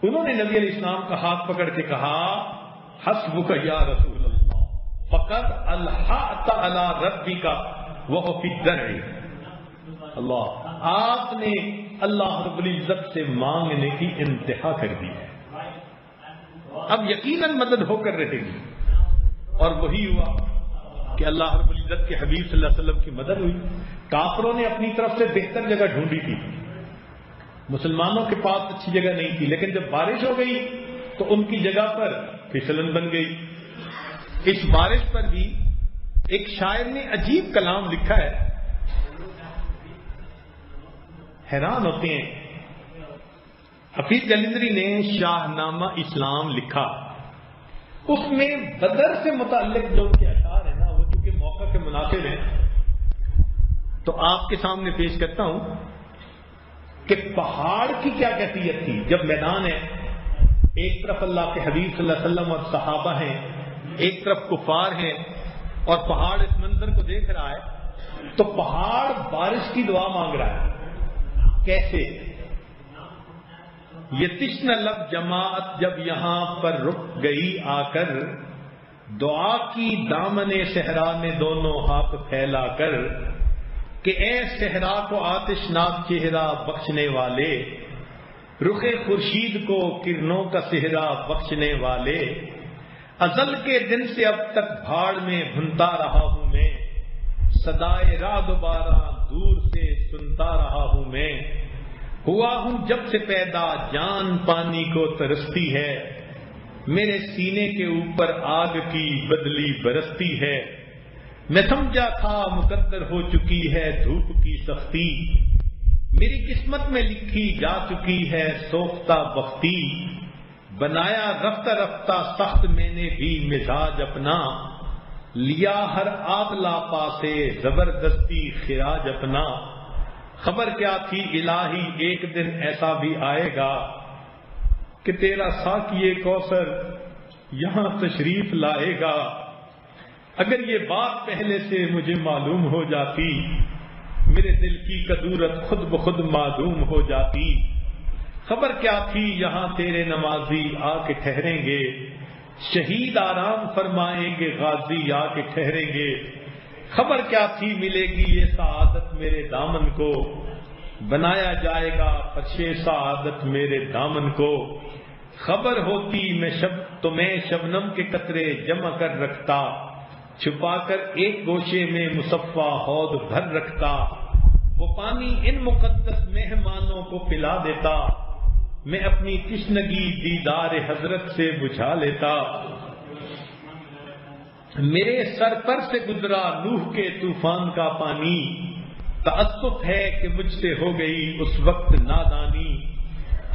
انہوں نے نبی علیہ السلام کا ہاتھ پکڑ کے کہا حسبک یا رسول اللہ فقد الحقت علی ربک وهو فی الدرع. اللہ، آپ نے اللہ رب العزت سے مانگنے کی انتہا کر دی ہے، اب یقیناً مدد ہو کر رہے گی. اور وہی ہوا کہ اللہ رب العزت کے حبیب صلی اللہ علیہ وسلم کی مدد ہوئی. کافروں نے اپنی طرف سے بہتر جگہ ڈھونڈی تھی، مسلمانوں کے پاس اچھی جگہ نہیں تھی، لیکن جب بارش ہو گئی تو ان کی جگہ پر پھسلن بن گئی. اس بارش پر بھی ایک شاعر نے عجیب کلام لکھا ہے، حیران ہوتے ہیں. حفیظ جلندری نے شاہ نامہ اسلام لکھا، اس میں بدر سے متعلق جو ان کے اشعار ہیں نا، وہ چونکہ موقع کے مناسب ہیں تو آپ کے سامنے پیش کرتا ہوں کہ پہاڑ کی کیا کیفیت تھی. جب میدان ہے، ایک طرف اللہ کے حبیب صلی اللہ علیہ وسلم اور صحابہ ہیں، ایک طرف کفار ہیں، اور پہاڑ اس منظر کو دیکھ رہا ہے تو پہاڑ بارش کی دعا مانگ رہا ہے. کیسے؟ یہ تشن لب جماعت جب یہاں پر رک گئی آ کر، دعا کی دامن صحرا میں دونوں ہاتھ پھیلا کر، کہ اے صحرا کو آتش ناک چہرہ بخشنے والے، رخ خورشید کو کرنوں کا صحرا بخشنے والے، ازل کے دن سے اب تک بھاڑ میں بھنتا رہا ہوں میں، صدائے رعد و باران دور سے سنتا رہا ہوں میں، ہوا ہوں جب سے پیدا جان پانی کو ترستی ہے، میرے سینے کے اوپر آگ کی بدلی برستی ہے، میں سمجھا تھا مقدر ہو چکی ہے دھوپ کی سختی، میری قسمت میں لکھی جا چکی ہے سوختہ بختی، بنایا رفتہ رفتہ سخت میں نے بھی مزاج اپنا، لیا ہر آدلا پاسے زبردستی خراج اپنا، خبر کیا تھی الہی ایک دن ایسا بھی آئے گا کہ تیرا ساقی کوثر یہاں تشریف لائے گا، اگر یہ بات پہلے سے مجھے معلوم ہو جاتی، میرے دل کی کدورت خود بخود معدوم ہو جاتی، خبر کیا تھی یہاں تیرے نمازی آ کے ٹھہریں گے، شہید آرام فرمائیں گے غازی آ کے ٹھہریں گے، خبر کیا تھی ملے گی یہ سعادت میرے دامن کو، بنایا جائے گا فرش سعادت میرے دامن کو، خبر ہوتی میں شبنم کے قطرے جمع کر رکھتا، چھپا کر ایک گوشے میں مصفا حوض بھر رکھتا، وہ پانی ان مقدس مہمانوں کو پلا دیتا، میں اپنی تشنگی دیدار حضرت سے بجھا لیتا، میرے سر پر سے گزرا نوح کے طوفان کا پانی، تأسف ہے کہ مجھ سے ہو گئی اس وقت نادانی،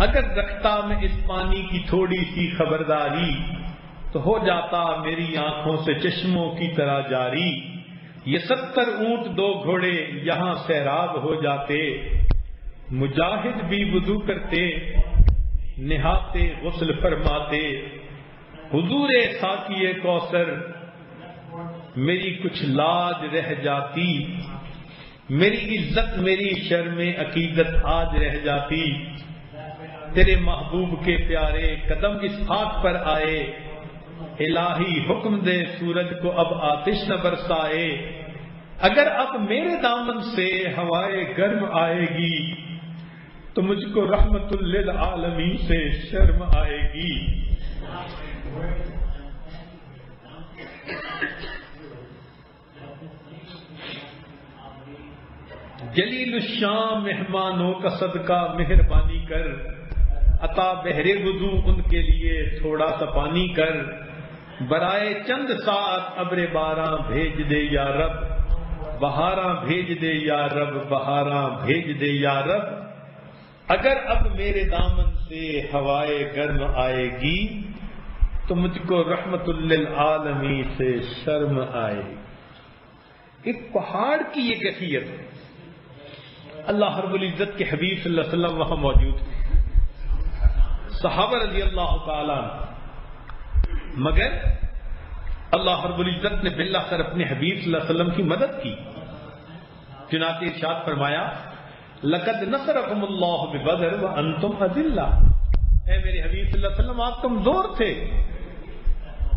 اگر رکھتا میں اس پانی کی تھوڑی سی خبرداری، تو ہو جاتا میری آنکھوں سے چشموں کی طرح جاری، یہ 70 اونٹ 2 گھوڑے یہاں سیراب ہو جاتے، مجاہد بھی وضو کرتے نہاتے غسل فرماتے، حضور ساقی کوثر میری کچھ لاج رہ جاتی، میری عزت میری شرم عقیدت آج رہ جاتی، تیرے محبوب کے پیارے قدم اس خاک پر آئے، الہی حکم دے سورج کو اب آتش نہ برسائے، اگر اب میرے دامن سے ہوائے گرم آئے گی تو مجھ کو رحمت للعالمین سے شرم آئے گی۔ جلیل الشام مہمانوں کا صدقہ مہربانی کر، عطا بہرے وضو ان کے لیے تھوڑا سا پانی کر، برائے چند ساعت ابر باراں بھیج دے یا رب، بہاراں بھیج دے یا رب، بہاراں بھیج دے یا رب، اگر اب میرے دامن سے ہوائے گرم آئے گی تو مجھ کو رحمت للعالمین سے شرم آئے گی. ایک پہاڑ کی یہ کیفیت ہے. اللہ رب العزت کے حبیب صلی اللہ علیہ وسلم وہاں موجود تھے، صحابہ رضی اللہ تعالیٰ، مگر اللہ رب العزت نے بالآخر اپنے حبیب صلی اللہ علیہ وسلم کی مدد کی. چنانچہ ارشاد فرمایا لقد نصرکم اللہ ببدر وانتم اذلہ، اے میرے حبیب صلی اللہ علیہ وسلم آپ کمزور تھے،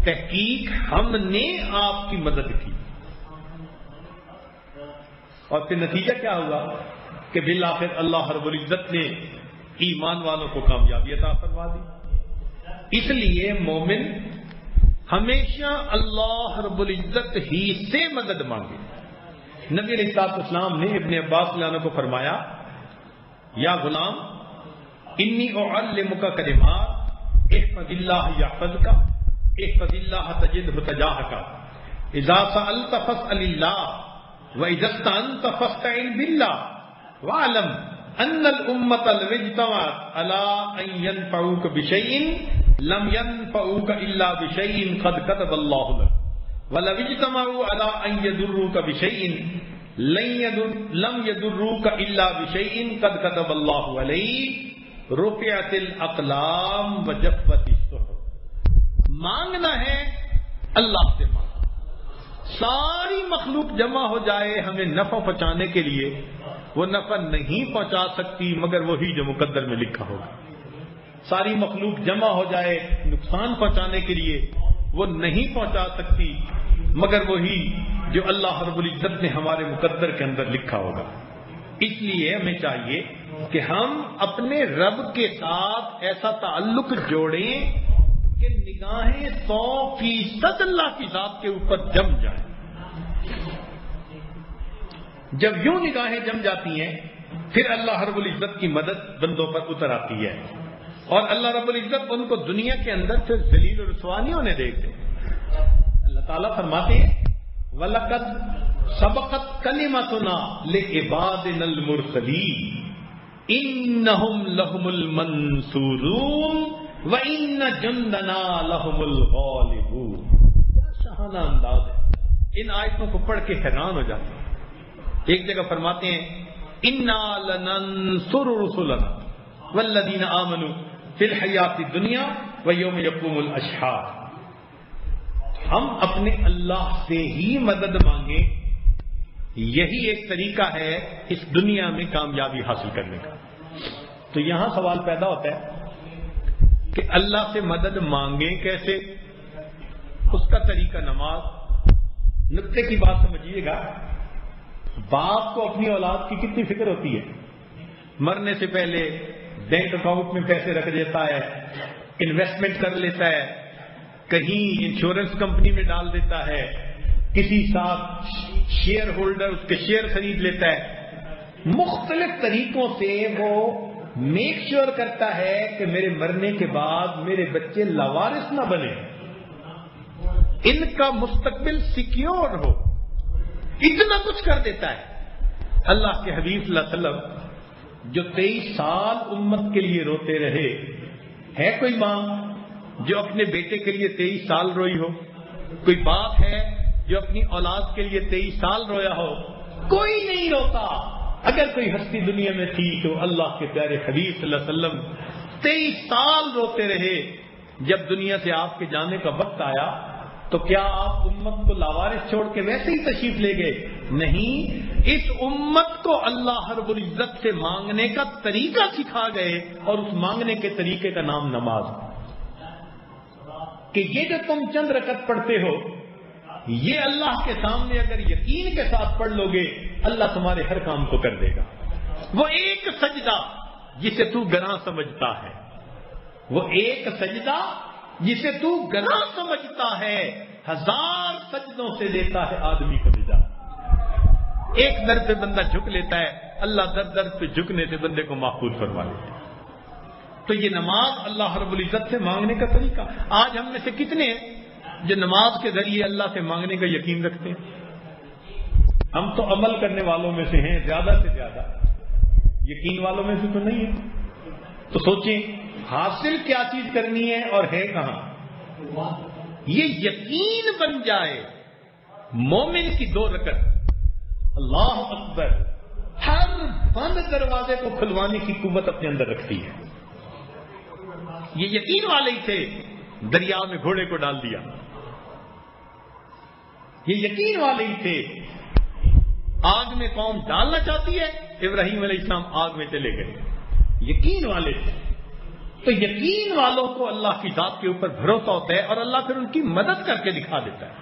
تحقیق ہم نے آپ کی مدد کی. اور پھر نتیجہ کیا ہوا کہ بالآخر اللہ رب العزت نے ایمان والوں کو کامیابی عطا فرما دی. اس لیے مومن ہمیشہ اللہ رب العزت ہی سے مدد مانگے. نبی علیہ الصلوۃ والسلام نے ابن عباس رضی اللہ عنہ کو فرمایا یا غلام انی اعلمک کلمات احفظ اللہ یحفظک احفظ اللہ تجدہ تجاہک اذا سألت فاسأل اللہ وَإِذَا اسْتَعَنْتَ فَاسْتَعِنْ بِاللَّهِ وَاعْلَمْ أَنَّ الْأُمَّةَ لَوْ اجْتَمَعَتْ عَلَىٰ أَن يَنفَعُوكَ بِشَيْءٍ لَمْ يَنفَعُوكَ إِلَّا بِشَيْءٍ قَدْ كَتَبَ اللَّهُ لَكَ وَلَوْ اجْتَمَعُوا عَلَىٰ أَن يَضُرُّوكَ بِشَيْءٍ لَمْ يَضُرُّوكَ إِلَّا بِشَيْءٍ قَدْ كَتَبَ اللَّهُ عَلَيْكَ رُفِعَتِ الْأَقْلَامُ وَجَفَّتِ الصُّحُفُ. مانگنا ہے اللہ سے مانگنا. ساری مخلوق جمع ہو جائے ہمیں نفع پہنچانے کے لیے، وہ نفع نہیں پہنچا سکتی مگر وہی جو مقدر میں لکھا ہوگا. ساری مخلوق جمع ہو جائے نقصان پہنچانے کے لیے، وہ نہیں پہنچا سکتی مگر وہی جو اللہ رب العزت نے ہمارے مقدر کے اندر لکھا ہوگا. اس لیے ہمیں چاہیے کہ ہم اپنے رب کے ساتھ ایسا تعلق جوڑیں کہ نگاہیں 100% اللہ کی ذات کے اوپر جم جائیں. جب یوں نگاہیں جم جاتی ہیں پھر اللہ رب العزت کی مدد بندوں پر اتر آتی ہے، اور اللہ رب العزت ان کو دنیا کے اندر سے ذلیل و رسوا نہیں ہونے دیتے. اللہ تعالیٰ فرماتے ہیں وَلَقَدْ سَبَقَتْ كَلِمَتُنَا لِعِبَادِنَا الْمُرْسَلِينَ إِنَّهُمْ لَهُمُ الْمَنْصُورُونَ وَإِنَّ جُنْدَنَا لَهُمُ الْغَالِبُونَ. کیا شاہانہ انداز ہے. ان آیتوں کو پڑھ کے حیران ہو جاتے ہیں. ایک جگہ فرماتے ہیں اِنَّا لَنَنْصُرُ رُسُلَنَا وَالَّذِينَ آمَنُوا فِي الْحَيَاةِ الدُّنْيَا وَيَوْمَ يَقُومُ الْأَشْهَادُ. ہم اپنے اللہ سے ہی مدد مانگیں، یہی ایک طریقہ ہے اس دنیا میں کامیابی حاصل کرنے کا. تو یہاں سوال پیدا ہوتا ہے کہ اللہ سے مدد مانگیں کیسے، اس کا طریقہ نماز. نقطے کی بات سمجھیے گا، باپ کو اپنی اولاد کی کتنی فکر ہوتی ہے. مرنے سے پہلے بینک اکاؤنٹ میں پیسے رکھ دیتا ہے، انویسٹمنٹ کر لیتا ہے، کہیں انشورنس کمپنی میں ڈال دیتا ہے، کسی ساتھ شیئر ہولڈر اس کے شیئر خرید لیتا ہے. مختلف طریقوں سے وہ میک شیور کرتا ہے کہ میرے مرنے کے بعد میرے بچے لاوارث نہ بنے، ان کا مستقبل سیکیور ہو. اتنا کچھ کر دیتا ہے. اللہ کے حبیب صلی اللہ علیہ وسلم جو 23 سال امت کے لیے روتے رہے، ہے کوئی ماں جو اپنے بیٹے کے لیے 23 سال روئی ہو؟ کوئی باپ ہے جو اپنی اولاد کے لیے 23 سال رویا ہو؟ کوئی نہیں روتا. اگر کوئی ہستی دنیا میں تھی تو اللہ کے پیارے حبیب صلی اللہ علیہ وسلم 23 سال روتے رہے. جب دنیا سے آپ کے جانے کا وقت آیا تو کیا آپ امت کو لاوارث چھوڑ کے ویسے ہی تشریف لے گئے؟ نہیں، اس امت کو اللہ رب العزت سے مانگنے کا طریقہ سکھا گئے، اور اس مانگنے کے طریقے کا نام نماز. کہ یہ جو تم چند رکعت پڑھتے ہو، یہ اللہ کے سامنے اگر یقین کے ساتھ پڑھ لو گے، اللہ تمہارے ہر کام کو کر دے گا. وہ ایک سجدہ جسے تو گناہ سمجھتا ہے، وہ ایک سجدہ جسے تو گناہ سمجھتا ہے، 1000 سجدوں سے دیتا ہے آدمی کو نجات. ایک در پہ بندہ جھک لیتا ہے، اللہ در در پہ جھکنے سے بندے کو محفوظ فرما لیتا ہے. تو یہ نماز اللہ رب العزت سے مانگنے کا طریقہ. آج ہم میں سے کتنے ہیں جو نماز کے ذریعے اللہ سے مانگنے کا یقین رکھتے ہیں؟ ہم تو عمل کرنے والوں میں سے ہیں زیادہ سے زیادہ، یقین والوں میں سے تو نہیں ہے. تو سوچیں حاصل کیا چیز کرنی ہے اور ہے کہاں. یہ یقین بن جائے مومن کی 2 رکعت اللہ اکبر ہر بند دروازے کو کھلوانے کی قوت اپنے اندر رکھتی ہے. یہ یقین والے ہی تھے دریا میں گھوڑے کو ڈال دیا. یہ یقین والے ہی تھے آگ میں قوم ڈالنا چاہتی ہے, ابراہیم علیہ السلام آگ میں چلے گئے. یقین والے تھے. تو یقین والوں کو اللہ کی ذات کے اوپر بھروسہ ہوتا ہے اور اللہ پھر ان کی مدد کر کے دکھا دیتا ہے.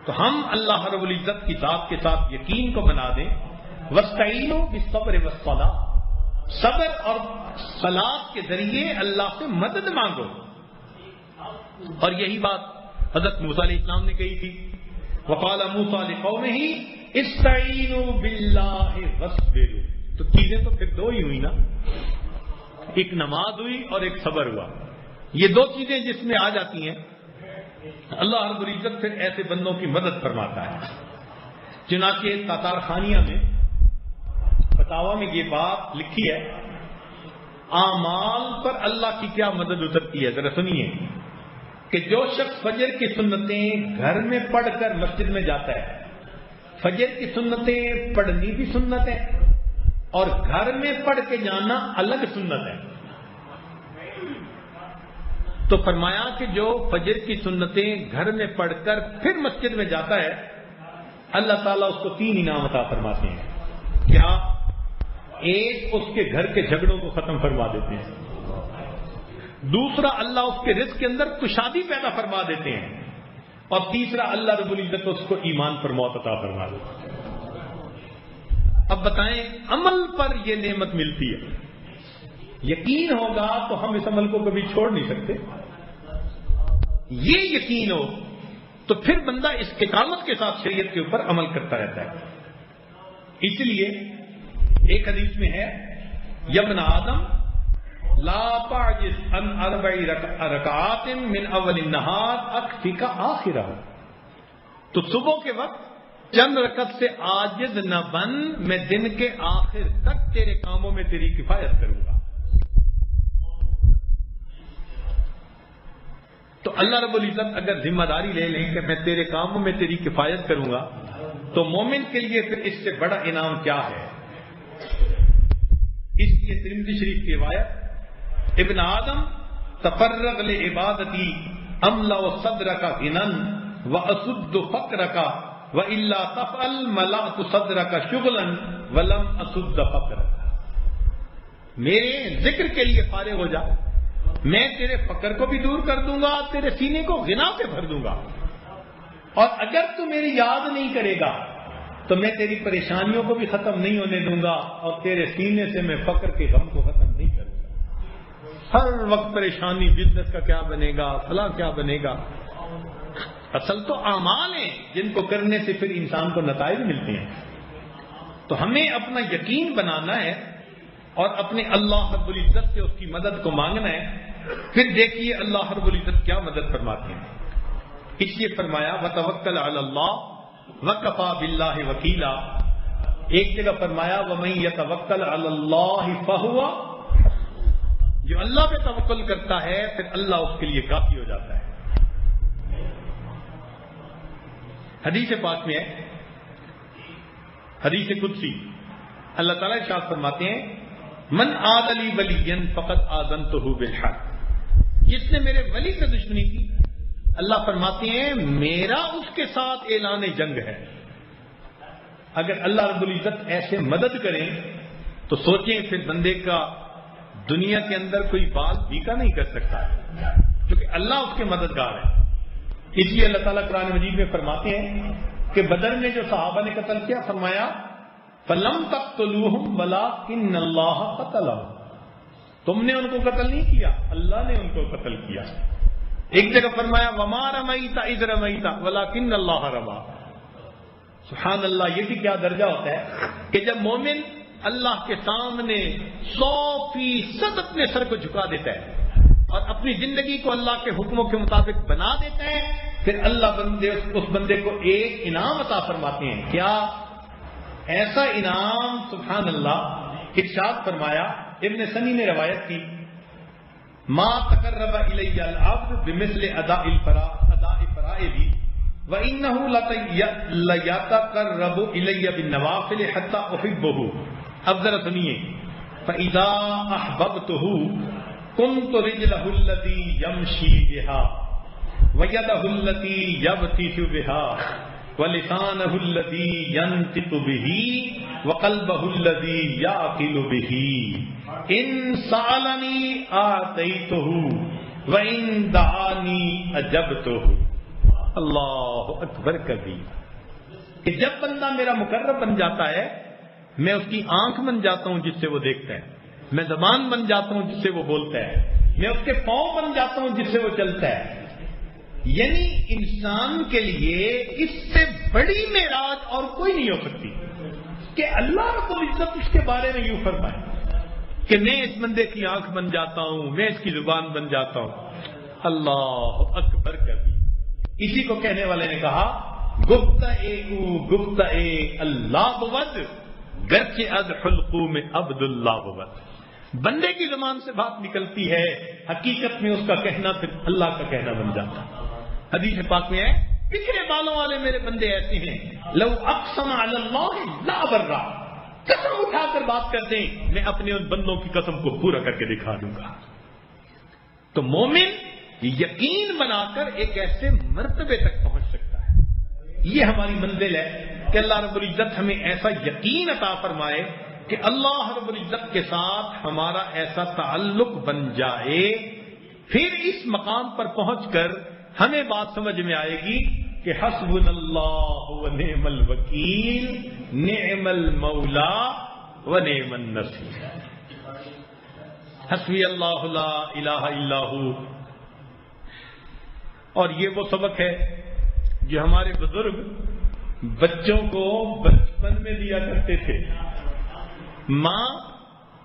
تو ہم اللہ رب العزت کی ذات کے ساتھ یقین کو بنا دیں. وَاسْتَعِينُوا بِالصَّبْرِ وَالصَّلَاةِ, صبر اور صلاۃ کے ذریعے اللہ سے مدد مانگو. اور یہی بات حضرت موسیٰ علیہ السلام نے کہی تھی. وَقَالَ مُوسَىٰ لِقَوْمِهِ اسْتَعِينُوا بِاللَّهِ وَاصْبِرُوا. تو چیزیں تو پھر 2 ہی ہوئی نا, ایک نماز ہوئی اور ایک صبر ہوا. یہ 2 چیزیں جس میں آ جاتی ہیں اللہ رب العزت پھر ایسے بندوں کی مدد فرماتا ہے. چنانچہ تاتار خانیہ میں فتاوی میں یہ بات لکھی ہے, اعمال پر اللہ کی کیا مدد اترتی ہے ذرا سنیے. کہ جو شخص فجر کی سنتیں گھر میں پڑھ کر مسجد میں جاتا ہے, فجر کی سنتیں پڑھنی بھی سنت ہے اور گھر میں پڑھ کے جانا الگ سنت ہے. تو فرمایا کہ جو فجر کی سنتیں گھر میں پڑھ کر پھر مسجد میں جاتا ہے اللہ تعالیٰ اس کو 3 انعام عطا فرماتے ہیں. کیا؟ ایک, اس کے گھر کے جھگڑوں کو ختم فرما دیتے ہیں. دوسرا, اللہ اس کے رزق کے اندر کشادی پیدا فرما دیتے ہیں. اور تیسرا, اللہ رب العزت اس کو ایمان پر موت عطا فرما دیتے ہیں. اب بتائیں, عمل پر یہ نعمت ملتی ہے. یقین ہوگا تو ہم اس عمل کو کبھی چھوڑ نہیں سکتے. یہ یقین ہو تو پھر بندہ استقامت کے ساتھ شریعت کے اوپر عمل کرتا رہتا ہے. اس لیے ایک حدیث میں ہے, یا ابن آدم لا تعجز عن 4 رکعات من اول النہار اکفک آخرہ. تو صبح کے وقت چند رکعت سے عاجز نہ بن, میں دن کے آخر تک تیرے کاموں میں تیری کفایت کروں گا. تو اللہ رب العزت اگر ذمہ داری لے لیں کہ میں تیرے کاموں میں تیری کفایت کروں گا, تو مومن کے لیے پھر اس سے بڑا انعام کیا ہے. اس لیے ترمذی شریف کی روایت, ابن آدم تفرغ لعبادتی املا صدرک غنا واسد فقرک والا تفعل ملأت صدرک شغلا ولم اسد فقرک. میرے ذکر کے لیے فارغ ہو جا, میں تیرے فقر کو بھی دور کر دوں گا, تیرے سینے کو غنا سے بھر دوں گا. اور اگر تو میری یاد نہیں کرے گا تو میں تیری پریشانیوں کو بھی ختم نہیں ہونے دوں گا, اور تیرے سینے سے میں فقر کے غم کو ختم نہیں کروں گا. ہر وقت پریشانی, بزنس کا کیا بنے گا, فلاں کیا بنے گا. اصل تو اعمال ہیں جن کو کرنے سے پھر انسان کو نتائج ملتے ہیں. تو ہمیں اپنا یقین بنانا ہے اور اپنے اللہ رب العزت سے اس کی مدد کو مانگنا ہے. پھر دیکھیے اللہ رب العزت کیا مدد فرماتے ہیں. اس لیے فرمایا وتوکل علی اللہ وکفی باللہ وکیلا. ایک جگہ فرمایا ومن یتوکل علی اللہ فہو, جو اللہ پہ توکل کرتا ہے پھر اللہ اس کے لیے کافی ہو جاتا ہے. حدیث پاک میں ہے, حدیث قدسی, اللہ تعالیٰ ارشاد فرماتے ہیں من عاد لی ولیا فقد آذنتہ بالحرب. جس نے میرے ولی سے دشمنی کی, اللہ فرماتے ہیں میرا اس کے ساتھ اعلان جنگ ہے. اگر اللہ رب العزت ایسے مدد کریں تو سوچیں پھر بندے کا دنیا کے اندر کوئی بال بیکا نہیں کر سکتا, کیونکہ اللہ اس کے مددگار ہے. اس لیے اللہ تعالیٰ قرآن مجید میں فرماتے ہیں کہ بدر میں جو صحابہ نے قتل کیا, فرمایا فَلَمْ تَقْتُلُوهُمْ وَلَٰكِنَّ اللَّهَ قَتَلَهُمْ. تم نے ان کو قتل نہیں کیا, اللہ نے ان کو قتل کیا. ایک جگہ فرمایا وَمَا رَمَيْتَ إِذْ رَمَيْتَ وَلَٰكِنَّ اللَّهَ رَمَىٰ. سبحان اللہ, یہ بھی کیا درجہ ہوتا ہے کہ جب مومن اللہ کے سامنے 100% اپنے سر کو جھکا دیتا ہے اور اپنی زندگی کو اللہ کے حکموں کے مطابق بنا دیتا ہے, پھر اللہ اس بندے کو ایک انعام عطا فرماتے ہیں. کیا ایسا انعام؟ سبحان اللہ, ارشاد فرمایا ابن سنی نے روایت کی، ما تقرب الی العبد بمثل اداء فرائض وانه ليتقرب الی بالنوافل حتى احبه. اب ذرا سنیے، فاذا احببته كنت رجله الذي يمشي بها ويده التي يبطش بها ولسانه الذي ينطق به وقلبه الذي يعقل به. ان سألني آتيته وان دعاني اجبته. اللہ اکبر کبیر. کہ جب بندہ میرا مقرب بن جاتا ہے، میں اس کی آنکھ بن جاتا ہوں جس سے وہ دیکھتا ہے، میں زبان بن جاتا ہوں جس سے وہ بولتا ہے، میں اس کے پاؤں بن جاتا ہوں جس سے وہ چلتا ہے. یعنی انسان کے لیے اس سے بڑی معراج اور کوئی نہیں ہو سکتی کہ اللہ رب العزت اس کے بارے میں یوں فرمائے کہ میں اس بندے کی آنکھ بن جاتا ہوں، میں اس کی زبان بن جاتا ہوں. اللہ اکبر کبھی. اسی کو کہنے والے نے کہا گفت اللہ بود گرچہ از حلقو میں عبد اللہ بود. بندے کی زبان سے بات نکلتی ہے، حقیقت میں اس کا کہنا پھر اللہ کا کہنا بن جاتا. حدیث پاک میں ہے پچھلے بالوں والے میرے بندے ایسے ہیں، لو اقسم علی اللہ لا برا، قسم اٹھا کر بات کرتے ہیں میں اپنے ان بندوں کی قسم کو پورا کر کے دکھا دوں گا. تو مومن یقین بنا کر ایک ایسے مرتبے تک پہنچ سکتا ہے. یہ ہماری منزل ہے کہ اللہ رب العزت ہمیں ایسا یقین عطا فرمائے کہ اللہ رب العزت کے ساتھ ہمارا ایسا تعلق بن جائے، پھر اس مقام پر پہنچ کر ہمیں بات سمجھ میں آئے گی کہ حسبنا اللہ و نعم الوکیل نعم المولا و نعم النصیر. حسبی اللہ لا الہ الا ہو. اور یہ وہ سبق ہے جو ہمارے بزرگ بچوں کو بچپن میں دیا کرتے تھے. ماں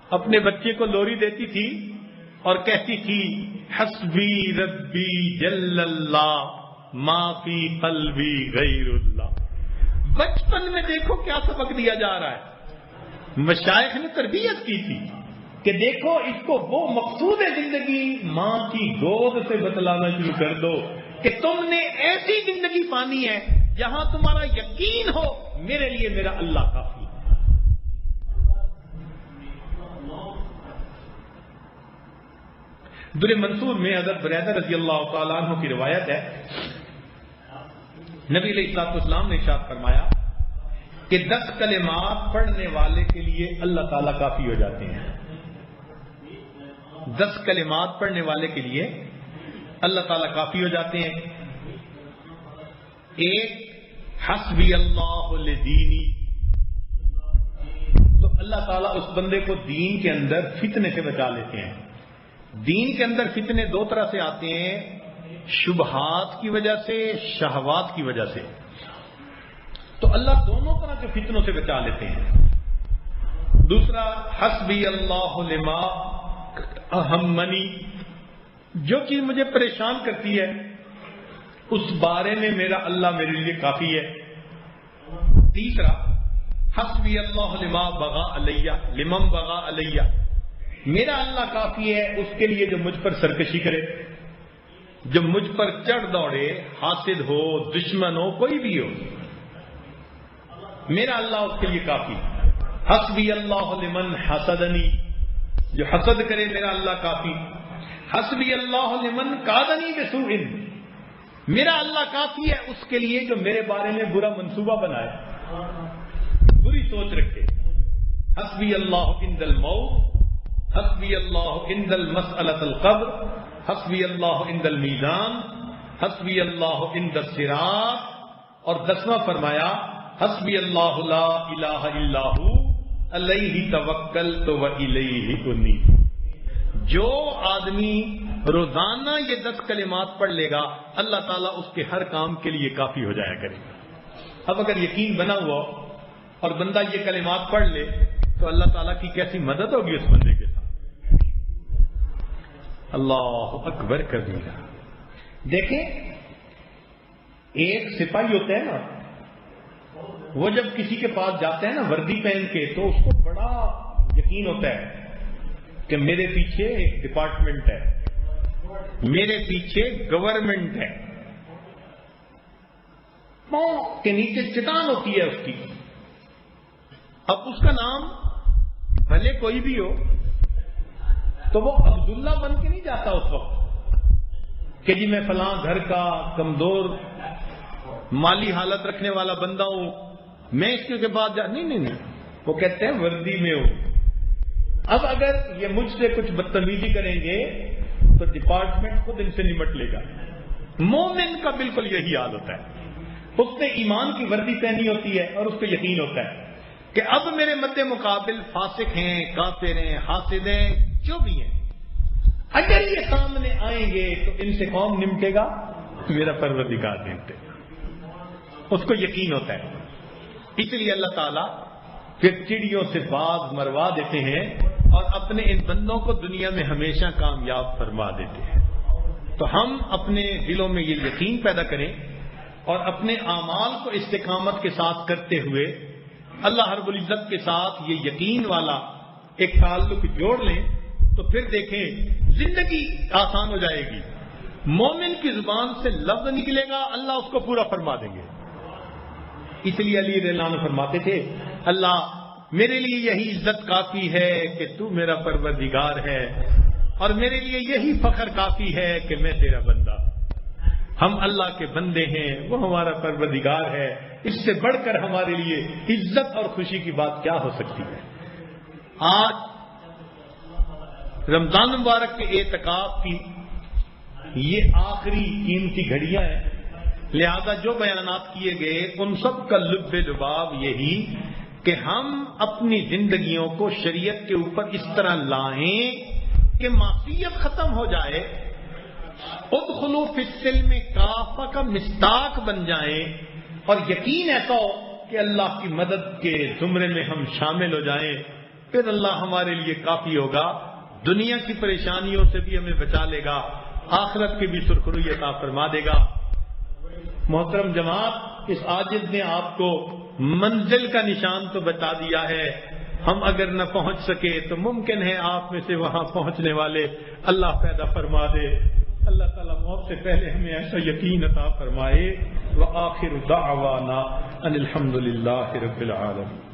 اپنے بچے کو لوری دیتی تھی اور کہتی تھی حسبی ربی جل اللہ ما فی قلبی غیر اللہ. بچپن میں دیکھو کیا سبق دیا جا رہا ہے. مشائخ نے تربیت کی تھی کہ دیکھو اس کو وہ مقصود زندگی ماں کی گود سے بتلانا شروع کر دو کہ تم نے ایسی زندگی پانی ہے جہاں تمہارا یقین ہو میرے لیے میرا اللہ کافی ہے. در منصور میں حضرت بریدہ رضی اللہ تعالیٰ عنہ کی روایت ہے، نبی علیہ الصلوۃ والسلام نے ارشاد فرمایا کہ 10 کلمات پڑھنے والے کے لیے اللہ تعالیٰ کافی ہو جاتے ہیں. 10 کلمات پڑھنے والے کے لیے اللہ تعالیٰ کافی ہو جاتے ہیں. ایک حسبی اللہ لدینی، تو اللہ تعالیٰ اس بندے کو دین کے اندر فتنے سے بچا لیتے ہیں. دین کے اندر فتنے 2 طرح سے آتے ہیں، شبہات کی وجہ سے، شہوات کی وجہ سے. تو اللہ دونوں طرح کے فتنوں سے بچا لیتے ہیں. دوسرا حسبی اللہ لما اہمنی، جو چیز مجھے پریشان کرتی ہے اس بارے میں میرا اللہ میرے لیے کافی ہے. تیسرا حسبی اللہ لما بغا علیہ لمن بغا علیہ، میرا اللہ کافی ہے اس کے لیے جو مجھ پر سرکشی کرے، جو مجھ پر چڑھ دوڑے، حاسد ہو، دشمن ہو، کوئی بھی ہو، میرا اللہ اس کے لیے کافی. حسبی اللہ لمن حسدنی، جو حسد کرے میرا اللہ کافی. حسبی اللہ لمن کادنی بسوء، میرا اللہ کافی ہے اس کے لیے جو میرے بارے میں برا منصوبہ بنائے، بری سوچ رکھے. حسبی اللہ عند الموت، حسبی اللہ عند المسألۃ القبر، حسبی اللہ عند المیزان، حسبی اللہ عند الصراط. اور 10واں فرمایا حسبی اللہ لا الہ الا ہو علیہ توکلت و الیہ انیب. جو آدمی روزانہ یہ 10 کلمات پڑھ لے گا اللہ تعالیٰ اس کے ہر کام کے لیے کافی ہو جایا کرے گا. اب اگر یقین بنا ہوا اور بندہ یہ کلمات پڑھ لے تو اللہ تعالیٰ کی کیسی مدد ہوگی اس بندے کے ساتھ. اللہ اکبر کبیرہ. دیکھیں ایک سپاہی ہوتا ہے نا، وہ جب کسی کے پاس جاتا ہے نا وردی پہن کے تو اس کو بڑا یقین ہوتا ہے کہ میرے پیچھے ایک ڈپارٹمنٹ ہے، میرے پیچھے گورنمنٹ ہے، پاؤں کے نیچے چٹان ہوتی ہے اس کی. اب اس کا نام بھلے کوئی بھی ہو تو وہ عبداللہ بن کے نہیں جاتا اس وقت کہ جی میں فلاں گھر کا کمزور مالی حالت رکھنے والا بندہ ہوں، میں اس کے بعد نہیں، وہ کہتے ہیں وردی میں ہوں. اب اگر یہ مجھ سے کچھ بدتمیزی کریں گے تو ڈپارٹمنٹ خود ان سے نمٹ لے گا. مومن کا بالکل یہی حال ہوتا ہے، اس نے ایمان کی وردی پہنی ہوتی ہے اور اس کو یقین ہوتا ہے کہ اب میرے مد مقابل فاسق ہیں، کافر ہیں، حاسد ہیں، جو بھی ہیں، اگر یہ سامنے آئیں گے تو ان سے کون نمٹے گا؟ میرا پروردگار نمٹے گا. اس کو یقین ہوتا ہے. اس لیے اللہ تعالیٰ پھر چڑیوں سے باز مروا دیتے ہیں اور اپنے ان بندوں کو دنیا میں ہمیشہ کامیاب فرما دیتے ہیں. تو ہم اپنے دلوں میں یہ یقین پیدا کریں اور اپنے اعمال کو استقامت کے ساتھ کرتے ہوئے اللہ رب العزت کے ساتھ یہ یقین والا ایک تعلق جوڑ لیں تو پھر دیکھیں زندگی آسان ہو جائے گی. مومن کی زبان سے لفظ نکلے گا، اللہ اس کو پورا فرما دیں گے. اس لیے علی رضی اللہ عنہ فرماتے تھے اللہ میرے لیے یہی عزت کافی ہے کہ تو میرا پروردگار ہے، اور میرے لیے یہی فخر کافی ہے کہ میں تیرا بندہ. ہم اللہ کے بندے ہیں، وہ ہمارا پروردگار ہے. اس سے بڑھ کر ہمارے لیے عزت اور خوشی کی بات کیا ہو سکتی ہے؟ آج رمضان مبارک کے اعتکاف کی یہ آخری قیمتی گھڑیاں ہیں، لہذا جو بیانات کیے گئے ان سب کا لب لباب یہی کہ ہم اپنی زندگیوں کو شریعت کے اوپر اس طرح لائیں کہ معصیت ختم ہو جائے، ادخلوا فی السلم کافہ کا مصداق بن جائیں، اور یقین ایسا ہو کہ اللہ کی مدد کے زمرے میں ہم شامل ہو جائیں. پھر اللہ ہمارے لیے کافی ہوگا، دنیا کی پریشانیوں سے بھی ہمیں بچا لے گا، آخرت کی بھی سرخروئی عطا فرما دے گا. محترم جماعت، اس عاجز نے آپ کو منزل کا نشان تو بتا دیا ہے. ہم اگر نہ پہنچ سکے تو ممکن ہے آپ میں سے وہاں پہنچنے والے اللہ پیدا فرما دے. اللہ تعالیٰ موت سے پہلے ہمیں ایسا یقین عطا فرمائے. وآخر دعوانا ان الحمد للہ رب العالمین.